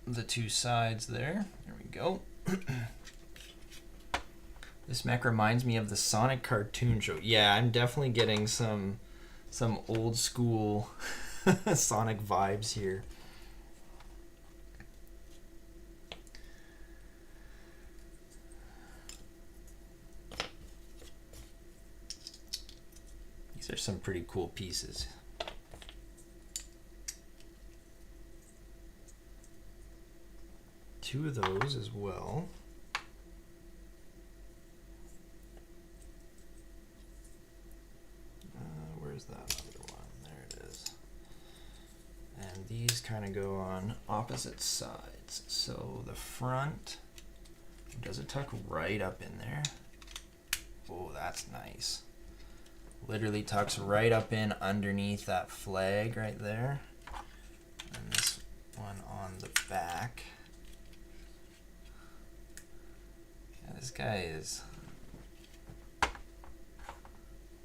the two sides there. There we go. This mech reminds me of the Sonic cartoon show. Yeah, I'm definitely getting some old school Sonic vibes here. These are some pretty cool pieces. Two of those as well. kind of go on opposite sides. So the front, does it tuck right up in there? Oh, that's nice. Literally tucks right up in underneath that flag right there. And this one on the back. Yeah, this guy is...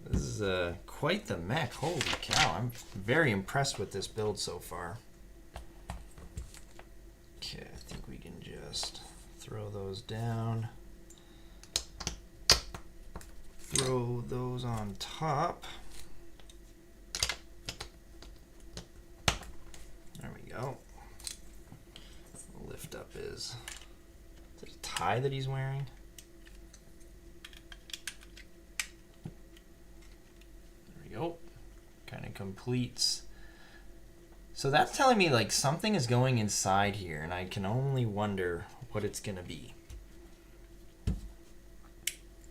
This is quite the mech. Holy cow. I'm very impressed with this build so far. Okay, I think we can just throw those down. Throw those on top. There we go. Lift up his... Is it a tie that he's wearing? Go. Kind of completes. So that's telling me like something is going inside here, and I can only wonder what it's gonna be.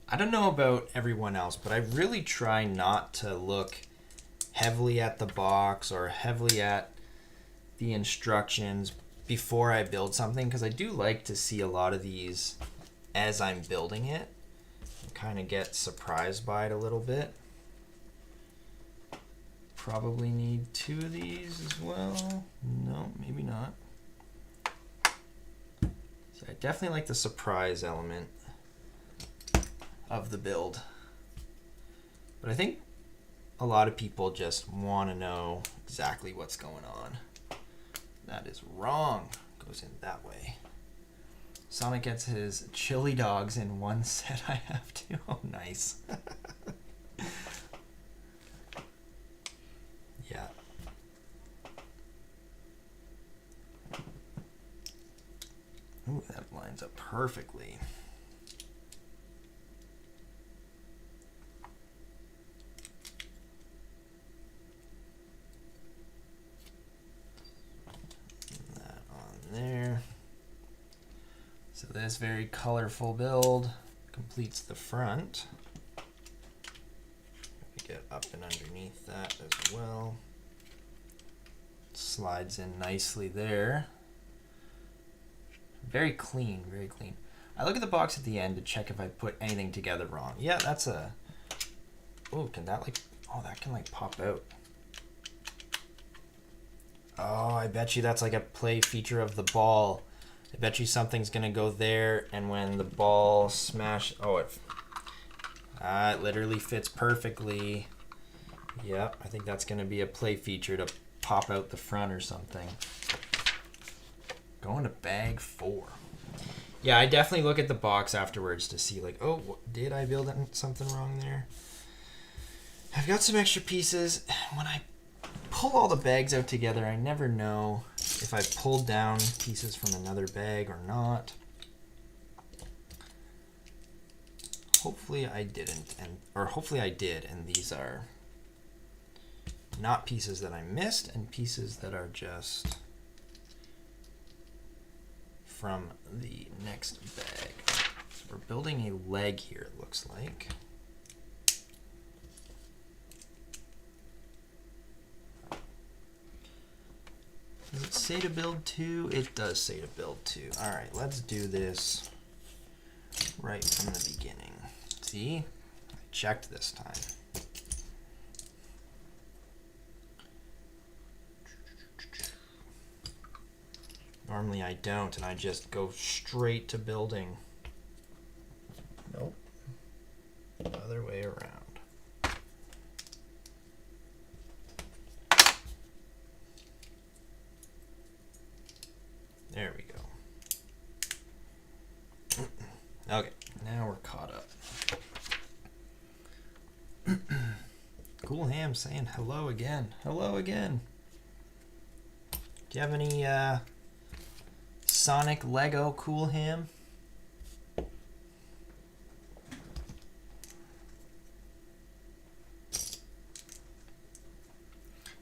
I don't know about everyone else, but I really try not to look heavily at the box or heavily at the instructions before I build something, because I do like to see a lot of these as I'm building it and kind of get surprised by it a little bit. Probably need 2 of these as well. No, maybe not. So I definitely like the surprise element of the build. But I think a lot of people just want to know exactly what's going on. That is wrong. Goes in that way. Sonic gets his chili dogs in one set. I have to. Oh, nice. Yeah. Ooh, that lines up perfectly. That on there. So this very colorful build completes the front. Get up and underneath that as well. Slides in nicely there. Very clean, very clean. I look at the box at the end to check if I put anything together wrong. Yeah, that's a... Oh, can that like... Oh, that can like pop out. Oh, I bet you that's like a play feature of the ball. I bet you something's gonna go there, and when the ball smash... Oh, it literally fits perfectly. Yep, I think that's gonna be a play feature to pop out the front or something. Going to bag 4. Yeah, I definitely look at the box afterwards to see like, oh, did I build something wrong there? I've got some extra pieces. When I pull all the bags out together, I never know if I pulled down pieces from another bag or not. Hopefully I didn't, or hopefully I did, and these are not pieces that I missed, and pieces that are just from the next bag. So we're building a leg here, it looks like. Does it say to build 2? It does say to build 2. All right, let's do this right from the beginning. See? I checked this time. Normally I don't, and I just go straight to building. Nope. Other way around. There we go. Okay, now we're caught up. Cool Ham saying hello again. Hello again. Do you have any Sonic Lego Cool Ham?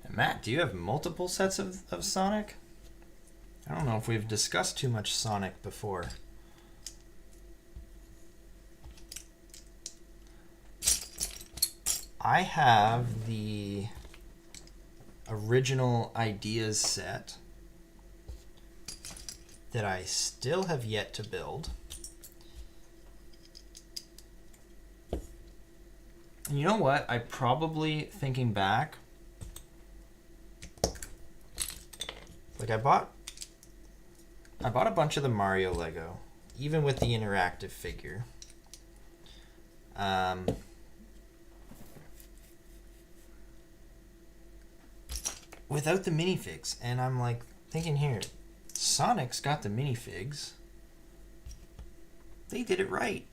And Matt, do you have multiple sets of Sonic? I don't know if we've discussed too much Sonic before. I have the original ideas set that I still have yet to build. And you know what? I probably, thinking back, like I bought a bunch of the Mario Lego, even with the interactive figure. Without the minifigs, and I'm like thinking here, Sonic's got the minifigs. They did it right.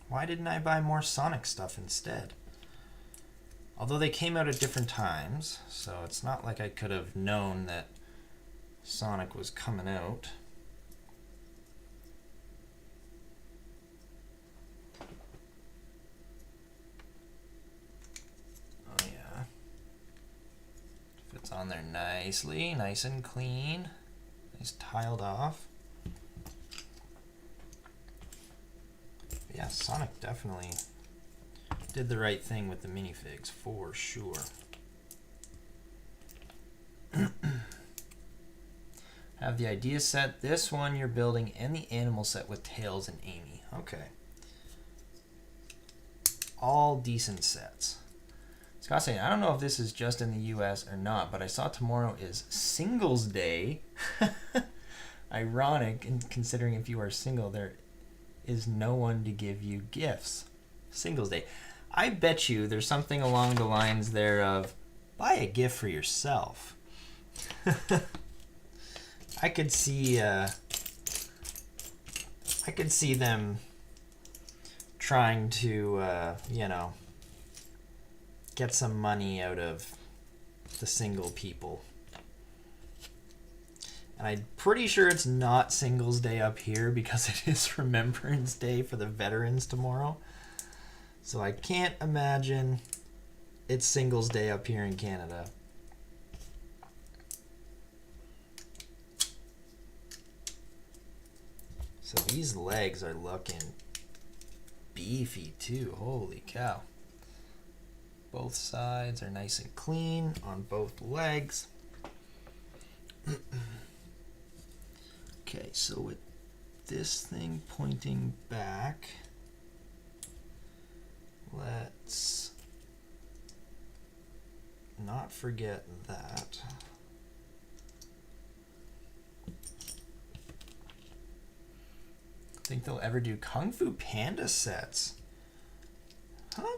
Why didn't I buy more Sonic stuff instead? Although they came out at different times, so it's not like I could have known that Sonic was coming out. Oh yeah. Fits on there nicely, nice and clean. Nice tiled off. Yeah, Sonic definitely did the right thing with the minifigs, for sure. Have the idea set, this one you're building, and the animal set with Tails and Amy. Okay. All decent sets. Scott saying, I don't know if this is just in the US or not, but I saw tomorrow is Singles Day. Ironic, considering if you are single, there is no one to give you gifts. Singles Day. I bet you there's something along the lines there of buy a gift for yourself. I could see them trying to you know, get some money out of the single people. And I'm pretty sure it's not Singles Day up here because it is Remembrance Day for the veterans tomorrow. So I can't imagine it's Singles Day up here in Canada. So these legs are looking beefy too. Holy cow. Both sides are nice and clean on both legs. Okay, so with this thing pointing back, let's not forget that. Think they'll ever do Kung Fu Panda sets?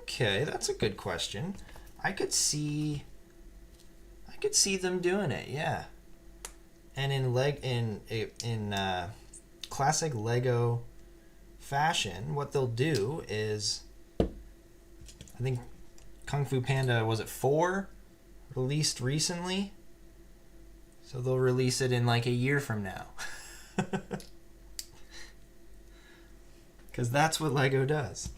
Okay, that's a good question. I could see them doing it, yeah. And in classic Lego fashion, what they'll do is, I think Kung Fu Panda, was it 4? Released recently? So they'll release it in like a year from now. Because that's what Lego does.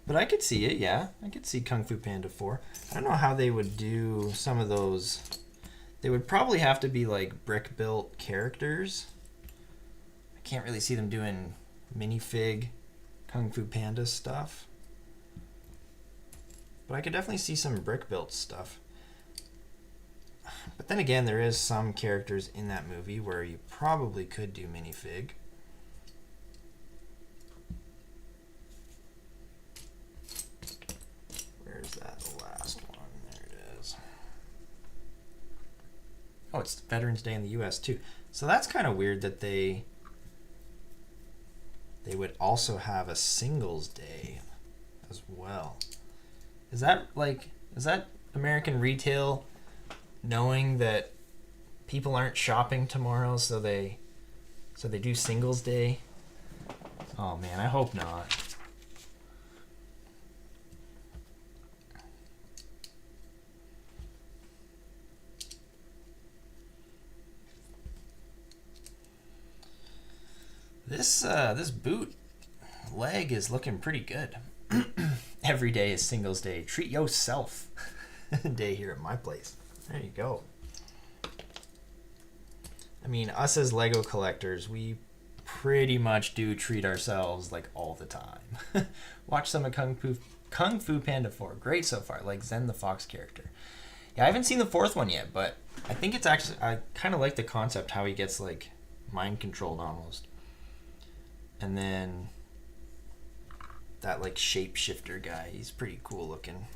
But I could see it, yeah. I could see Kung Fu Panda 4. I don't know how they would do some of those. They would probably have to be like brick-built characters. I can't really see them doing minifig Kung Fu Panda stuff. But I could definitely see some brick-built stuff. But then again, there is some characters in that movie where you probably could do minifig. Where's that last one? There it is. Oh, it's Veterans Day in the US too. So that's kind of weird that they would also have a Singles Day as well. Is that American retail knowing that people aren't shopping tomorrow, so they do Singles Day? Oh man, I hope not. This boot leg is looking pretty good. Every day is Singles Day. Treat yourself day here at my place. There you go. I mean, us as Lego collectors, we pretty much do treat ourselves like all the time. Watch some of Kung Fu Panda 4. Great so far, like Zen the Fox character. Yeah, I haven't seen the fourth one yet, but I think it's actually, I kind of like the concept how he gets like mind controlled almost. And then that like shapeshifter guy, he's pretty cool looking.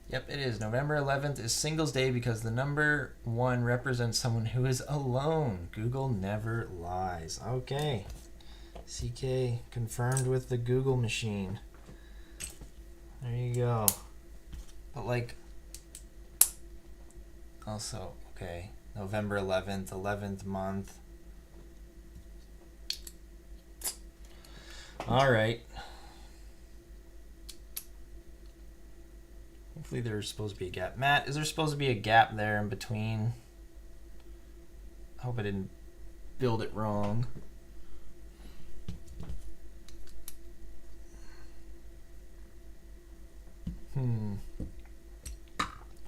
Yep, it is. November 11th is Singles Day because the number 1 represents someone who is alone. Google never lies. Okay. CK confirmed with the Google machine. There you go. But like, also, okay, November 11th, 11th month. All right. Hopefully there's supposed to be a gap. Matt, is there supposed to be a gap there in between? I hope I didn't build it wrong.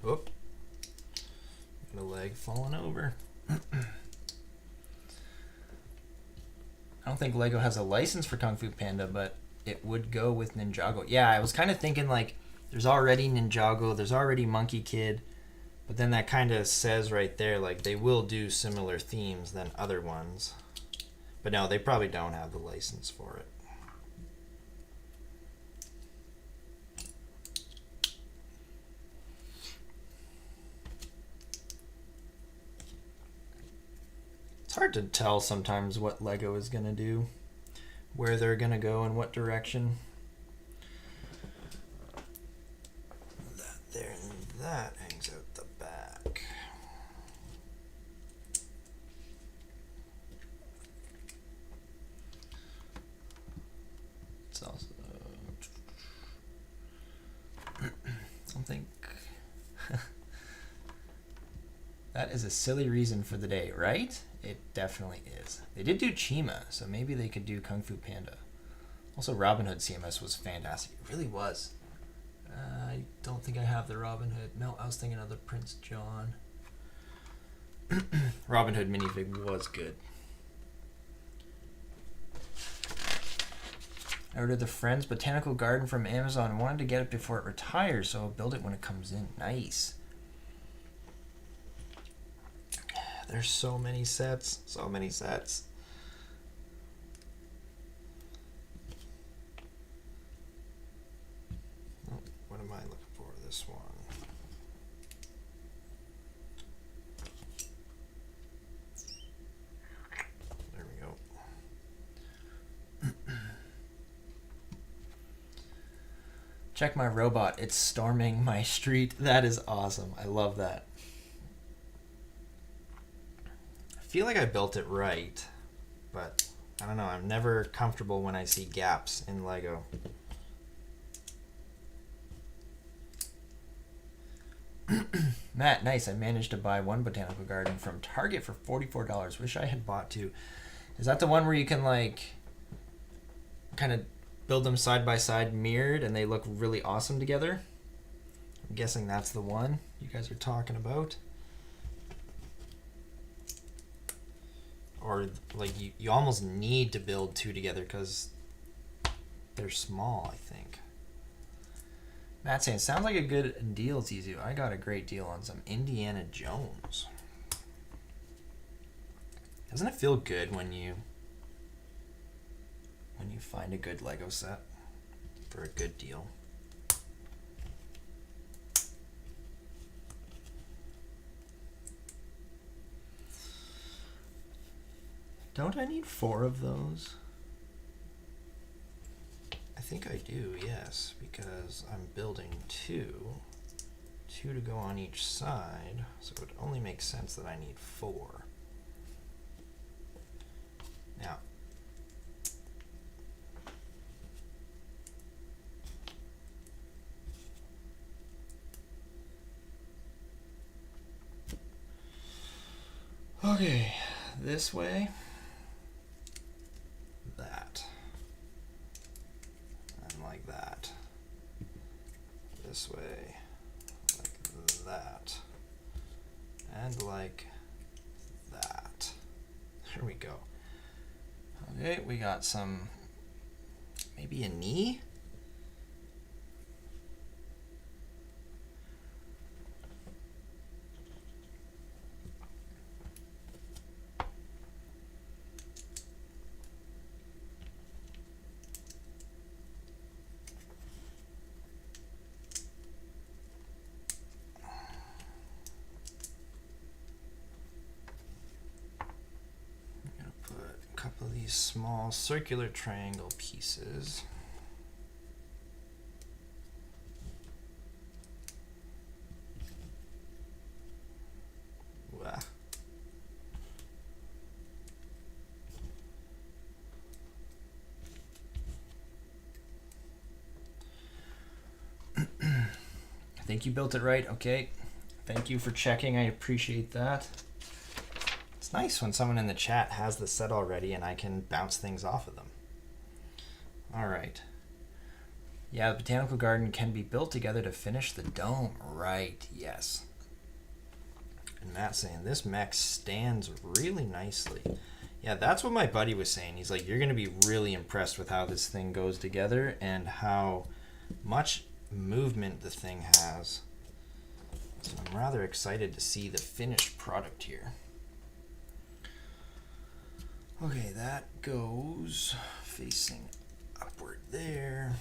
Whoop. Got a leg falling over. I don't think Lego has a license for Kung Fu Panda, but it would go with Ninjago. Yeah, I was kind of thinking like, there's already Ninjago, there's already Monkey Kid, but then that kind of says right there, like, they will do similar themes than other ones. But no, they probably don't have the license for it. It's hard to tell sometimes what Lego is going to do, where they're going to go in what direction. That there and that hangs out the back. It's also, I don't think that is a silly reason for the day, right? It definitely is. They did do Chima, so maybe they could do Kung Fu Panda. Also, Robin Hood CMS was fantastic. It really was. I don't think I have the Robin Hood. No, I was thinking of the Prince John. Robin Hood minifig was good. I ordered the Friends Botanical Garden from Amazon. I wanted to get it before it retires, so I'll build it when it comes in. Nice. There's so many sets. So many sets. Oh, what am I looking for? This one. There we go. Check my robot. It's storming my street. That is awesome. I love that. I feel like I built it right, but I don't know. I'm never comfortable when I see gaps in Lego. Matt, nice. I managed to buy one botanical garden from Target for $44. Wish I had bought two. Is that the one where you can like kind of build them side by side mirrored and they look really awesome together? I'm guessing that's the one you guys are talking about. Or like you almost need to build two together because they're small, I think. Matt saying, sounds like a good deal, Tizu. I got a great deal on some Indiana Jones. Doesn't it feel good when you find a good Lego set for a good deal? Don't I need 4 of those? I think I do, yes, because I'm building 2 to go on each side, so it would only make sense that I need 4. Now, okay, this way, that, and like that, this way, like that, And like that. There we go. Okay, we got some, maybe a knee? Couple of these small circular triangle pieces. Wow. I think you built it right. Okay. Thank you for checking. I appreciate that. It's nice when someone in the chat has the set already and I can bounce things off of them. All right. Yeah, the botanical garden can be built together to finish the dome. Right, yes. And Matt's saying this mech stands really nicely. Yeah, that's what my buddy was saying. He's like, you're going to be really impressed with how this thing goes together and how much movement the thing has. So I'm rather excited to see the finished product here. Okay, that goes facing upward there.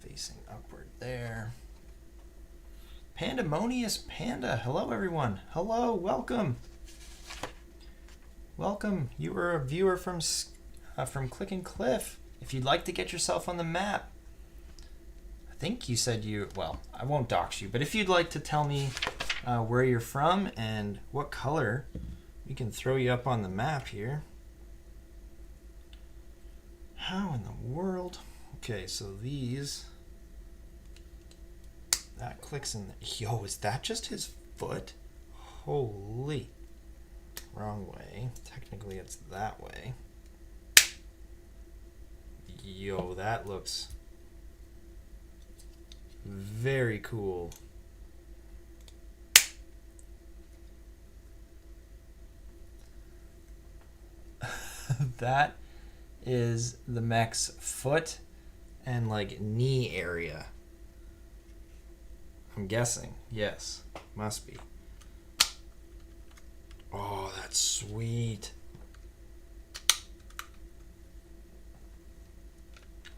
Facing upward there. Pandemonious Panda. Hello, everyone. Hello, welcome. Welcome. You are a viewer from Click and Cliff. If you'd like to get yourself on the map, I think you said you, well, I won't dox you, but if you'd like to tell me where you're from and what color, we can throw you up on the map here. How in the world? Okay, so these, that clicks in the, yo, is that just his foot? Holy. Wrong way. Technically it's that way. Yo, that looks very cool. That is the mech's foot and like knee area. I'm guessing. Yes, must be. Oh, that's sweet.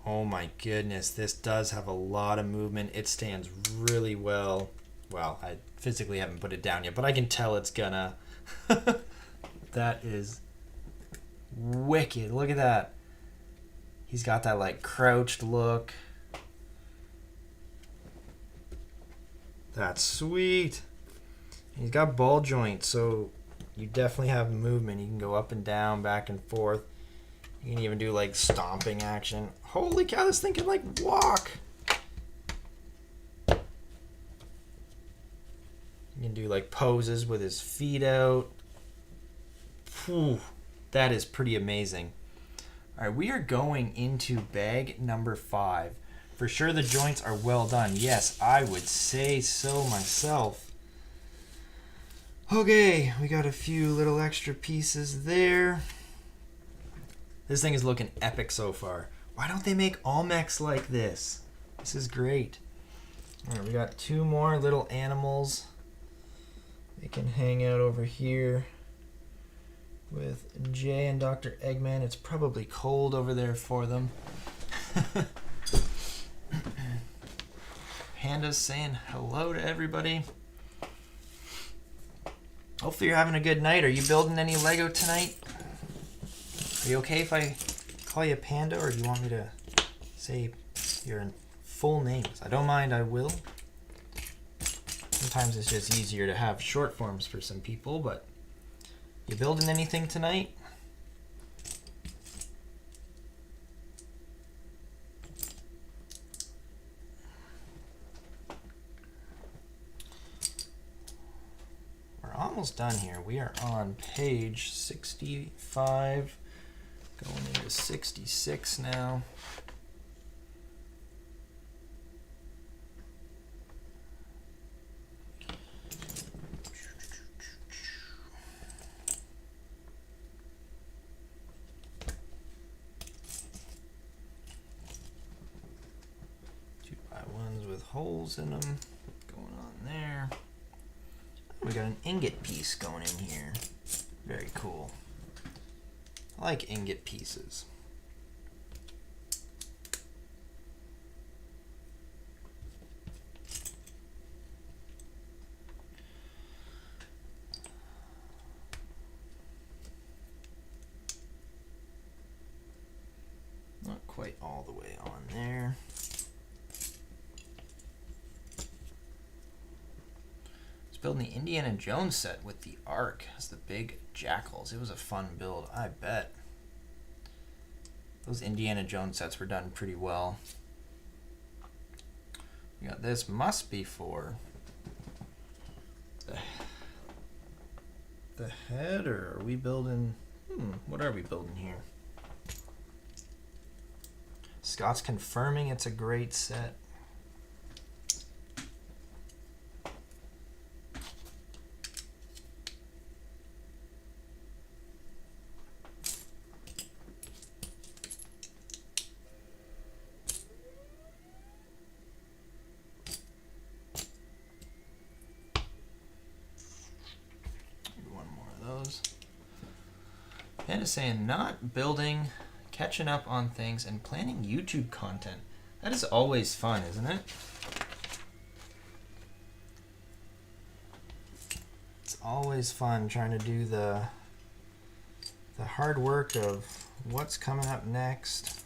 Oh my goodness, this does have a lot of movement. It stands really well. Well, I physically haven't put it down yet, but I can tell it's gonna. That is wicked. Look at that. He's got that like crouched look. That's sweet. He's got ball joints, so you definitely have movement. You can go up and down, back and forth. You can even do like stomping action. Holy cow, this thing can like walk. You can do like poses with his feet out. Whew. That is pretty amazing. All right, we are going into bag number 5. For sure the joints are well done. Yes, I would say so myself. Okay, we got a few little extra pieces there. This thing is looking epic so far. Why don't they make all mechs like this? This is great. All right, we got 2 more little animals. They can hang out over here with Jay and Dr. Eggman. It's probably cold over there for them. Panda's saying hello to everybody. Hopefully you're having a good night. Are you building any Lego tonight? Are you okay if I call you Panda, or do you want me to say your full names? I don't mind, I will. Sometimes it's just easier to have short forms for some people, but you building anything tonight? We're almost done here. We are on page 65, going into 66 now. holes in them going on there. We got an ingot piece going in here. Very cool. I like ingot pieces. Not quite all the way on there. Building the Indiana Jones set with the Ark as the big jackals. It was a fun build, I bet. Those Indiana Jones sets were done pretty well. We got this, must be for the head, or are we building, what are we building here? Scott's confirming it's a great set. Panda's saying not building, catching up on things, and planning YouTube content. That is always fun, isn't it? It's always fun trying to do the hard work of what's coming up next.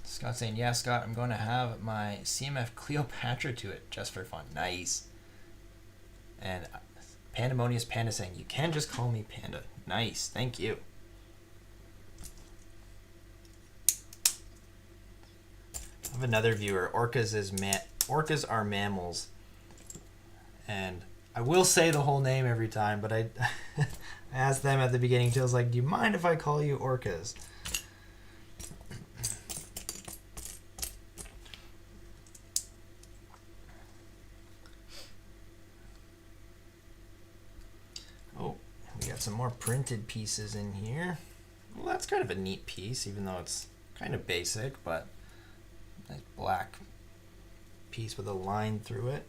Scott's saying, yeah, Scott, I'm going to have my CMF Cleopatra to it just for fun. Nice. And Pandemonious Panda saying, you can just call me Panda. Nice. Thank you. I have another viewer. Orcas are mammals. And I will say the whole name every time, but I asked them at the beginning too. I was like, do you mind if I call you orcas? Some more printed pieces in here. Well, that's kind of a neat piece, even though it's kind of basic, but nice black piece with a line through it.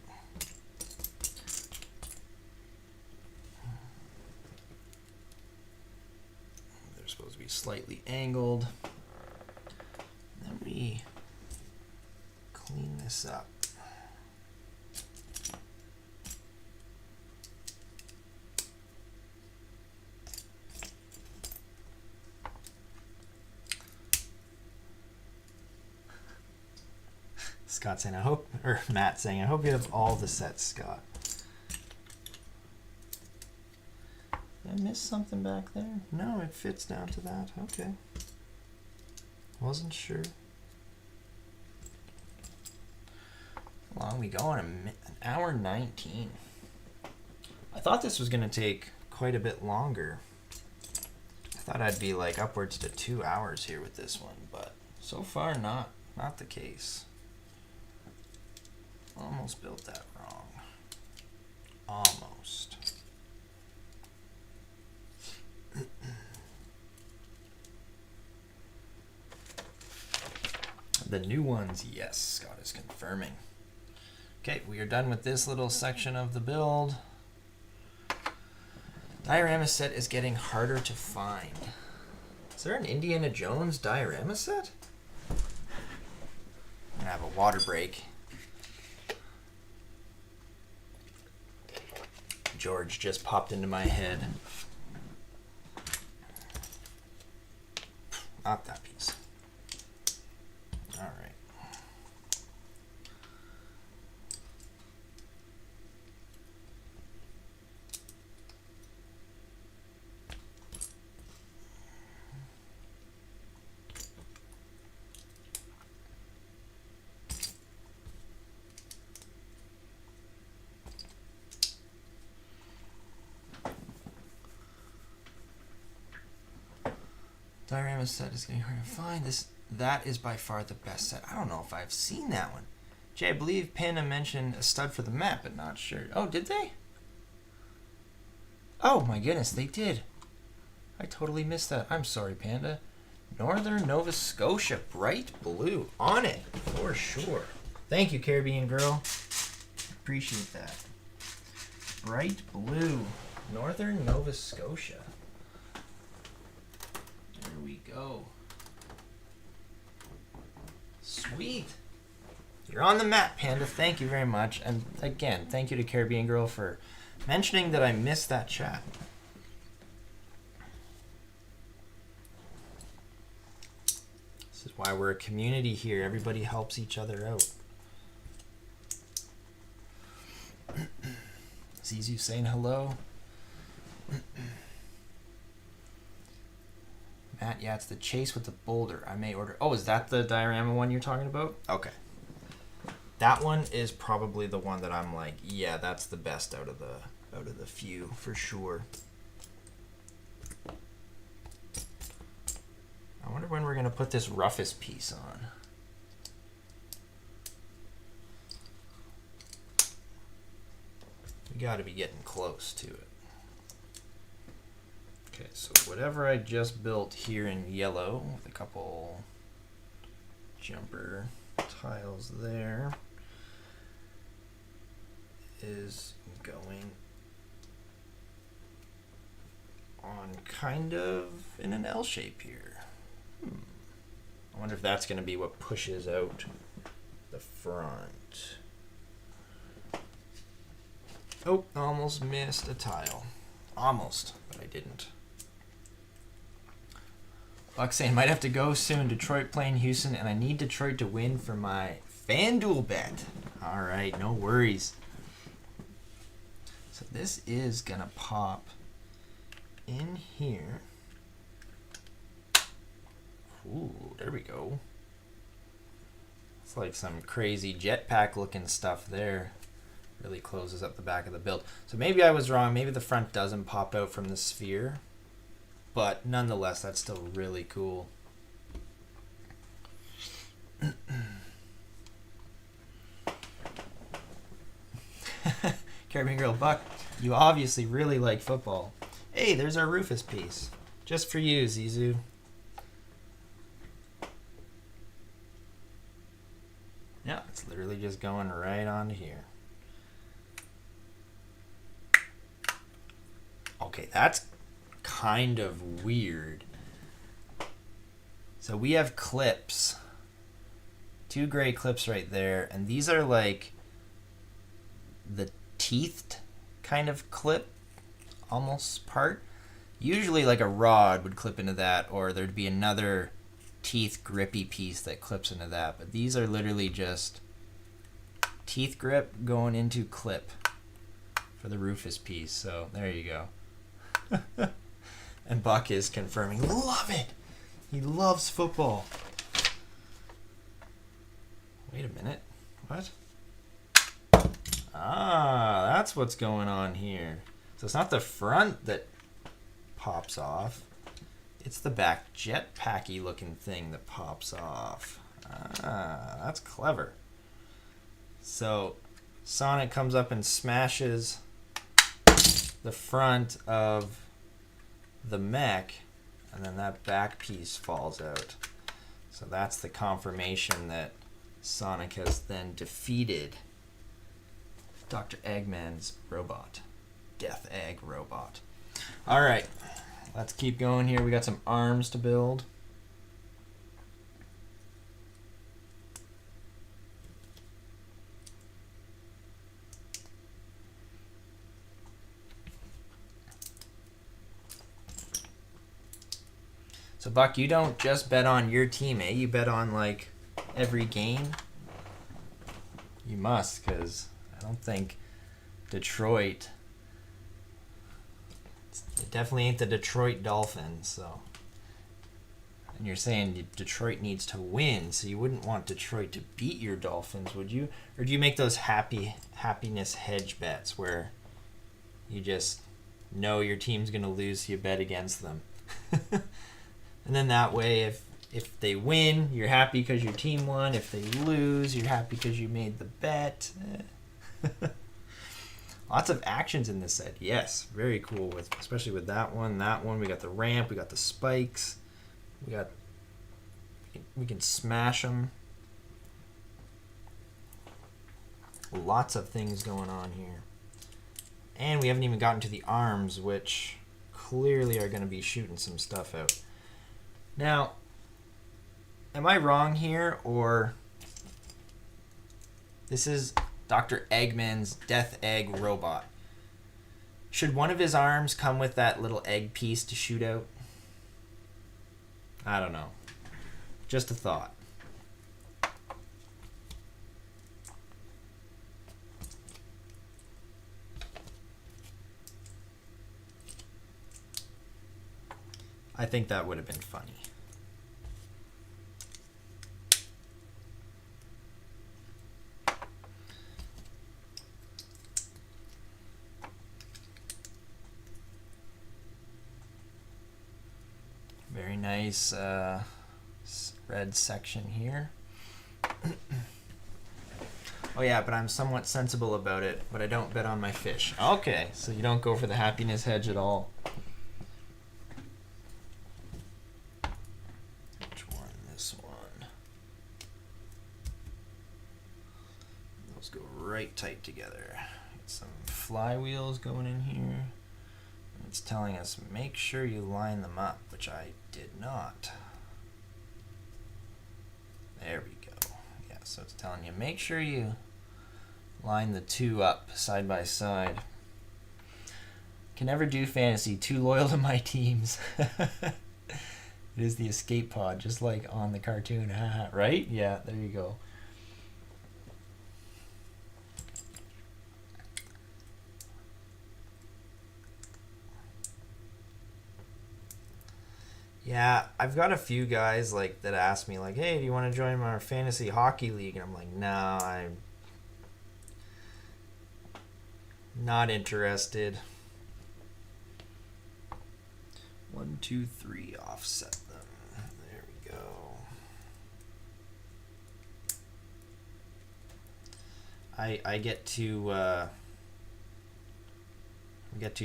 They're supposed to be slightly angled. Then we clean this up. Scott saying, Matt saying, I hope you have all the sets, Scott. Did I miss something back there? No, it fits down to that. Okay. Wasn't sure. How long we going? An hour 19. I thought this was going to take quite a bit longer. I thought I'd be like upwards to 2 hours here with this one, but so far not the case. Almost built that wrong. Almost. The new ones, yes, Scott is confirming. Okay, we are done with this little section of the build. Diorama set is getting harder to find. Is there an Indiana Jones diorama set? I'm gonna have a water break. George just popped into my head. Not that piece. All right. Diorama set is getting hard to find. That is by far the best set. I don't know if I've seen that one. Jay, I believe Panda mentioned a stud for the map, but not sure. Oh, did they? Oh my goodness, they did. I totally missed that. I'm sorry, Panda. Northern Nova Scotia, bright blue. On it, for sure. Thank you, Caribbean girl. Appreciate that. Bright blue, Northern Nova Scotia. There we go. Sweet. You're on the map, Panda. Thank you very much. And again, thank you to Caribbean girl for mentioning that I missed that chat. This is why we're a community here. Everybody helps each other out. Zizu saying hello. Matt, yeah, it's the chase with the boulder. I may order. Oh, is that the diorama one you're talking about? Okay. That one is probably the one that I'm like, yeah, that's the best out of the few for sure. I wonder when we're gonna put this roughest piece on. We gotta be getting close to it. Okay, so whatever I just built here in yellow with a couple jumper tiles there is going on kind of in an L shape here. I wonder if that's going to be what pushes out the front. Oh, almost missed a tile. Almost, but I didn't. Buck saying, might have to go soon. Detroit playing Houston, and I need Detroit to win for my FanDuel bet. All right, no worries. So this is going to pop in here. Ooh, there we go. It's like some crazy jetpack looking stuff there. Really closes up the back of the build. So maybe I was wrong. Maybe the front doesn't pop out from the sphere. But nonetheless, that's still really cool. Caribbean Girl Buck, you obviously really like football. Hey, there's our Rufus piece. Just for you, Zizu. Yeah, it's literally just going right on here. Okay, that's kind of weird. So we have clips. 2 gray clips right there. And these are like the teethed kind of clip almost part. Usually like a rod would clip into that, or there'd be another teeth grippy piece that clips into that, but these are literally just teeth grip going into clip for the Rufus piece. So there you go. And Buck is confirming, love it. He loves football. Wait a minute, what? Ah, that's what's going on here. So it's not the front that pops off. It's the back jetpacky looking thing that pops off. Ah, that's clever. So Sonic comes up and smashes the front of the mech, and then that back piece falls out. So that's the confirmation that Sonic has then defeated Dr. Eggman's robot. Death Egg robot. All right. Let's keep going here. We got some arms to build. So Buck, you don't just bet on your team, eh? You bet on like every game. You must, because I don't think Detroit... It definitely ain't the Detroit Dolphins, so. And you're saying Detroit needs to win, so you wouldn't want Detroit to beat your Dolphins, would you? Or do you make those happiness hedge bets where you just know your team's going to lose, so you bet against them? And then that way, if If they win, you're happy because your team won. If they lose, you're happy because you made the bet. Lots of actions in this set. Yes, very cool. Especially with that one. We got the ramp. We got the spikes. We can smash them. Lots of things going on here. And we haven't even gotten to the arms, which clearly are going to be shooting some stuff out. Now, am I wrong here, or this is Dr. Eggman's Death Egg robot? Should one of his arms come with that little egg piece to shoot out? I don't know. Just a thought. I think that would have been funny. Very nice red section here. Oh yeah, but I'm somewhat sensible about it, but I don't bet on my fish. Okay, so you don't go for the happiness hedge at all. Which one? This one. Those go right tight together. Get some flywheels going in here. It's telling us make sure you line them up, which I did not. There we go. Yeah, so it's telling you make sure you line the two up side by side. Can never do fantasy. Too loyal to my teams. It is the escape pod, just like on the cartoon. Right? Yeah, there you go. Yeah, I've got a few guys like that ask me like, "Hey, do you want to join our fantasy hockey league?" And I'm like, "No, I'm not interested." 1, 2, 3, offset them. There we go. I get too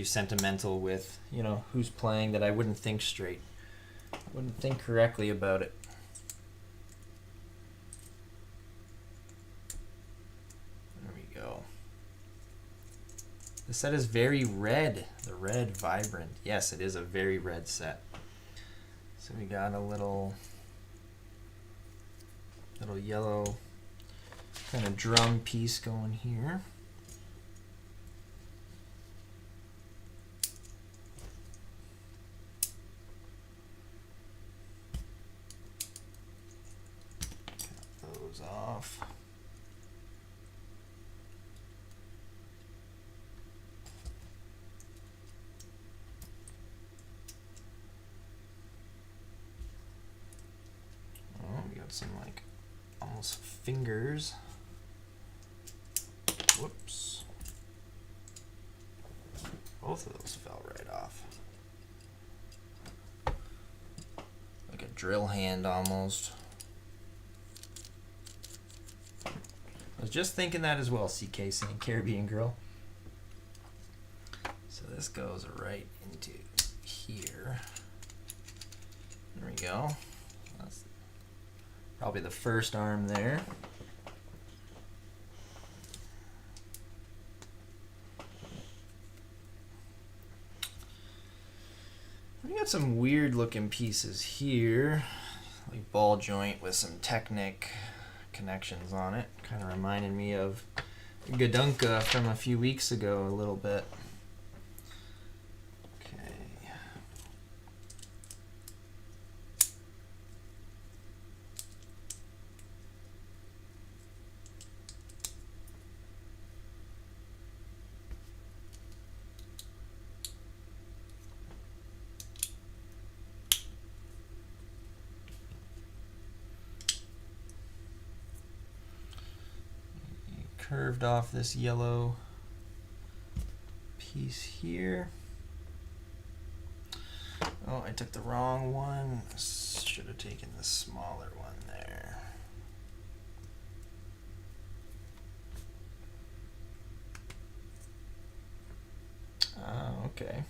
sentimental with, you know, who's playing that I wouldn't think straight. Wouldn't think correctly about it. There we go. The set is very red. The red vibrant. Yes, it is a very red set. So we got a little yellow kind of drum piece going here. Off. Oh, we got some like almost fingers. Whoops. Both of those fell right off. Like a drill hand almost. I was just thinking that as well, CK saying Caribbean Girl. So this goes right into here. There we go. That's probably the first arm there. We got some weird looking pieces here, like ball joint with some Technic connections on it. Kind of reminded me of Gadunka from a few weeks ago a little bit. Okay. Curved off this yellow piece here. Oh, I took the wrong one. Should have taken the smaller one there. Okay.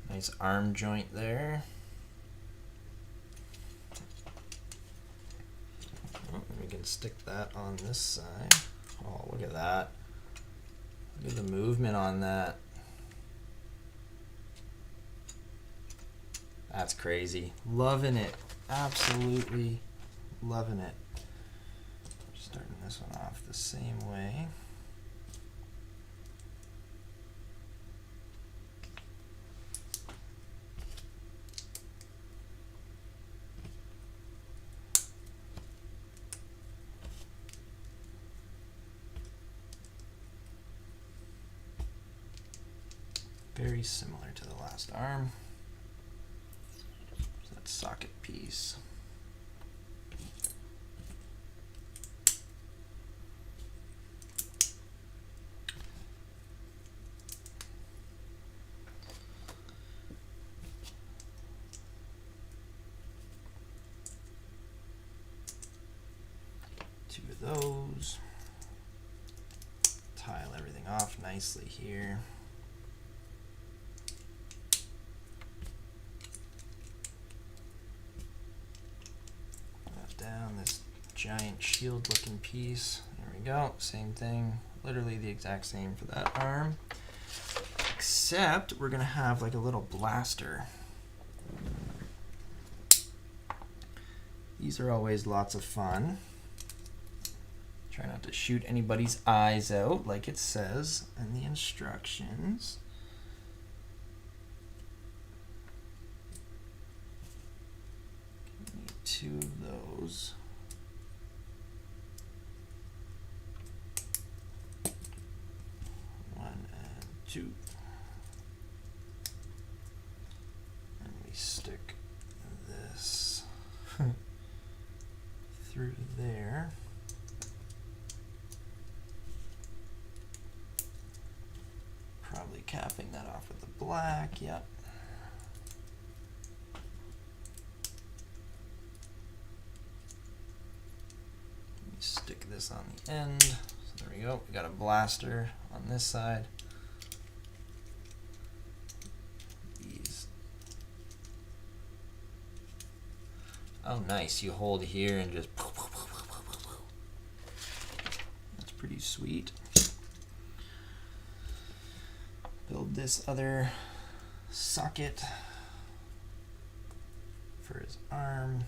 Nice arm joint there. Oh, we can stick that on this side. Oh, look at that. Look at the movement on that. That's crazy. Loving it. Absolutely loving it. Starting this one off the same way. Very similar to the last arm. So that socket piece. Two of those. Tile everything off nicely here. Down this giant shield looking piece. There we go. Same thing. Literally the exact same for that arm. Except we're going to have like a little blaster. These are always lots of fun. Try not to shoot anybody's eyes out like it says in the instructions. Two of those. One and two. And we stick this through there. Probably capping that off with the black, yep. Stick this on the end. So there we go. We got a blaster on this side. These. Oh, nice. You hold here and just. That's pretty sweet. Build this other socket for his arm.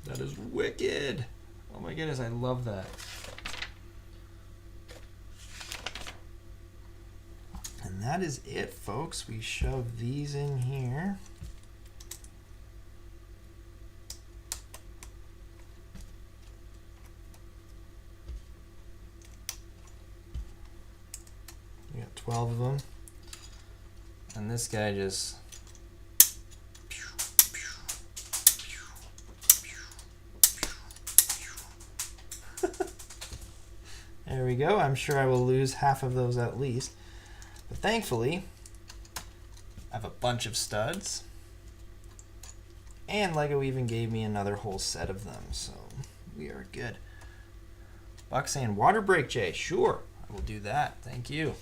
That is wicked. Oh my goodness, I love that. And that is it, folks. We shove these in here. We got 12 of them. And this guy just... There we go. I'm sure I will lose half of those at least. But thankfully, I have a bunch of studs. And LEGO even gave me another whole set of them. So we are good. Buck saying, water break, Jay. Sure, I will do that. Thank you.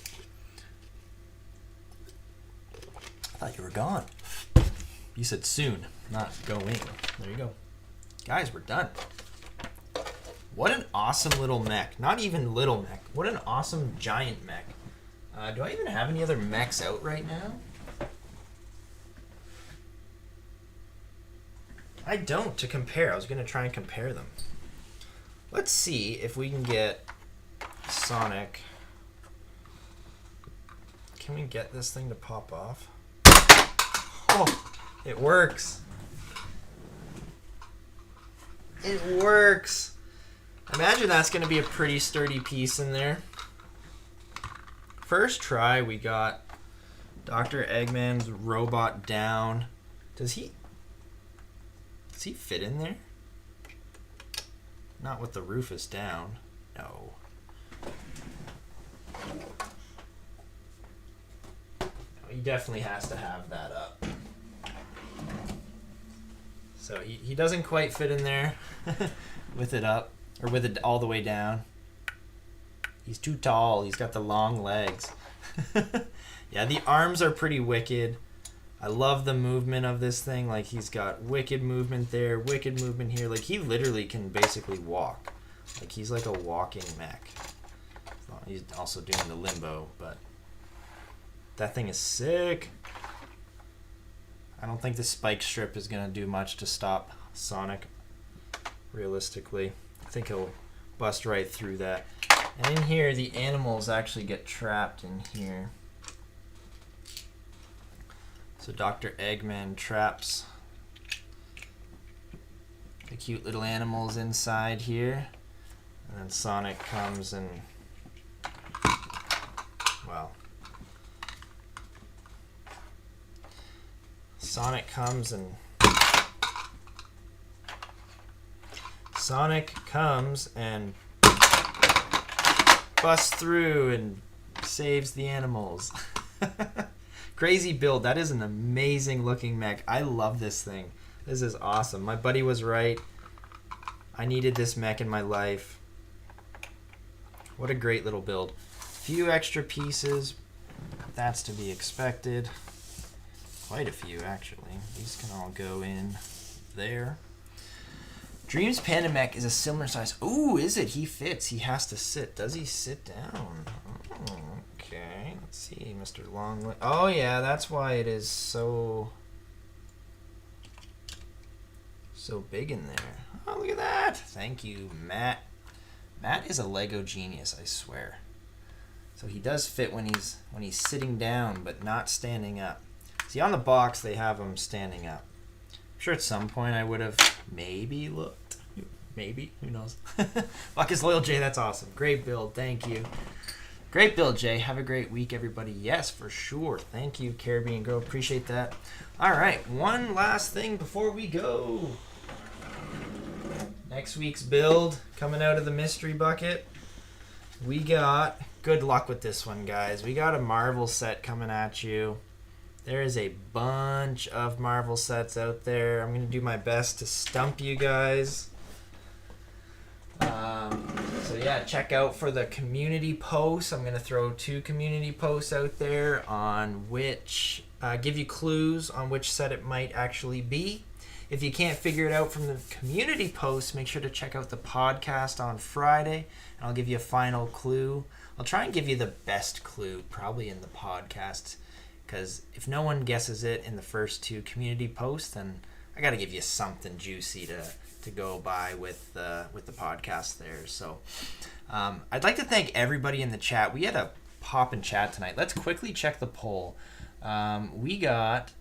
I thought you were gone. You said soon, not going. There you go. Guys, we're done. What an awesome little mech. Not even little mech. What an awesome giant mech. Do I even have any other mechs out right now? I don't to compare. I was going to try and compare them. Let's see if we can get Sonic. Can we get this thing to pop off? Oh, it works. It works. Imagine that's going to be a pretty sturdy piece in there. First try, we got Dr. Eggman's robot down. Does he fit in there? Not with the Rufus down. No. He definitely has to have that up. So he doesn't quite fit in there with it up, or with it all the way down. He's too tall. He's got the long legs. Yeah, the arms are pretty wicked. I love the movement of this thing. Like, he's got wicked movement there, wicked movement here. Like, he literally can basically walk. Like, he's like a walking mech. He's also doing the limbo, but that thing is sick. I don't think the spike strip is going to do much to stop Sonic, realistically. I think he'll bust right through that. And in here, the animals actually get trapped in here. So Dr. Eggman traps the cute little animals inside here. And then Sonic comes and, well, Sonic comes and busts through and saves the animals. Crazy build. That is an amazing looking mech. I love this thing. This is awesome. My buddy was right. I needed this mech in my life. What a great little build. Few extra pieces. That's to be expected. Quite a few, actually. These can all go in there. Dreams Panda Mech is a similar size. Ooh, is it? He fits. He has to sit. Does he sit down? Oh, okay. Let's see, Mr. Long. Oh, yeah, that's why it is so big in there. Oh, look at that. Thank you, Matt. Matt is a Lego genius, I swear. So he does fit when he's sitting down, but not standing up. See, on the box, they have him standing up. I'm sure at some point I would have maybe looked. Maybe. Who knows? Fuck is loyal, Jay. That's awesome. Great build. Thank you. Great build, Jay. Have a great week, everybody. Yes, for sure. Thank you, Caribbean Girl. Appreciate that. All right. One last thing before we go. Next week's build coming out of the mystery bucket. We got... Good luck with this one, guys. We got a Marvel set coming at you. There is a bunch of Marvel sets out there. I'm going to do my best to stump you guys. So yeah, check out for the community posts. I'm going to throw 2 community posts out there on which, give you clues on which set it might actually be. If you can't figure it out from the community posts, make sure to check out the podcast on Friday, and I'll give you a final clue. I'll try and give you the best clue, probably in the podcast, because if no one guesses it in the first 2 community posts, then I got to give you something juicy to go by with the podcast there. So I'd like to thank everybody in the chat. We had a pop in chat tonight. Let's quickly check the poll. We got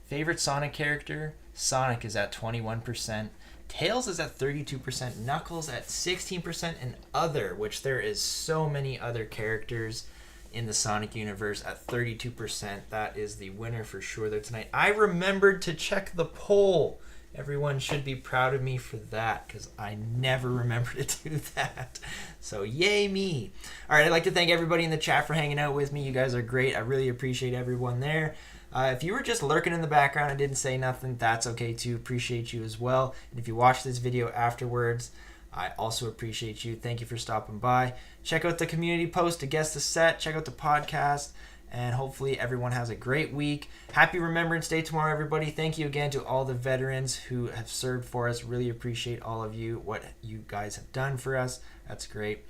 favorite Sonic character. Sonic is at 21%. Tails is at 32%. Knuckles at 16%. And other, which there is so many other characters in the Sonic universe, at 32%. That is the winner for sure there tonight. I remembered to check the poll. Everyone should be proud of me for that, because I never remember to do that. So yay me. All right, I'd like to thank everybody in the chat for hanging out with me. You guys are great. I really appreciate everyone there. If you were just lurking in the background and didn't say nothing, that's okay too. Appreciate you as well. And if you watch this video afterwards, I also appreciate you. Thank you for stopping by. Check out the community post to guess the set. Check out the podcast. And hopefully everyone has a great week. Happy Remembrance Day tomorrow, everybody. Thank you again to all the veterans who have served for us. Really appreciate all of you, what you guys have done for us. That's great.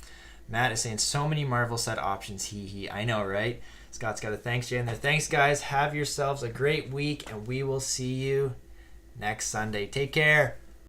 Matt is saying so many Marvel set options. Hee. I know, right? Scott's got a thanks, Jay, in there. Thanks, guys. Have yourselves a great week, and we will see you next Sunday. Take care.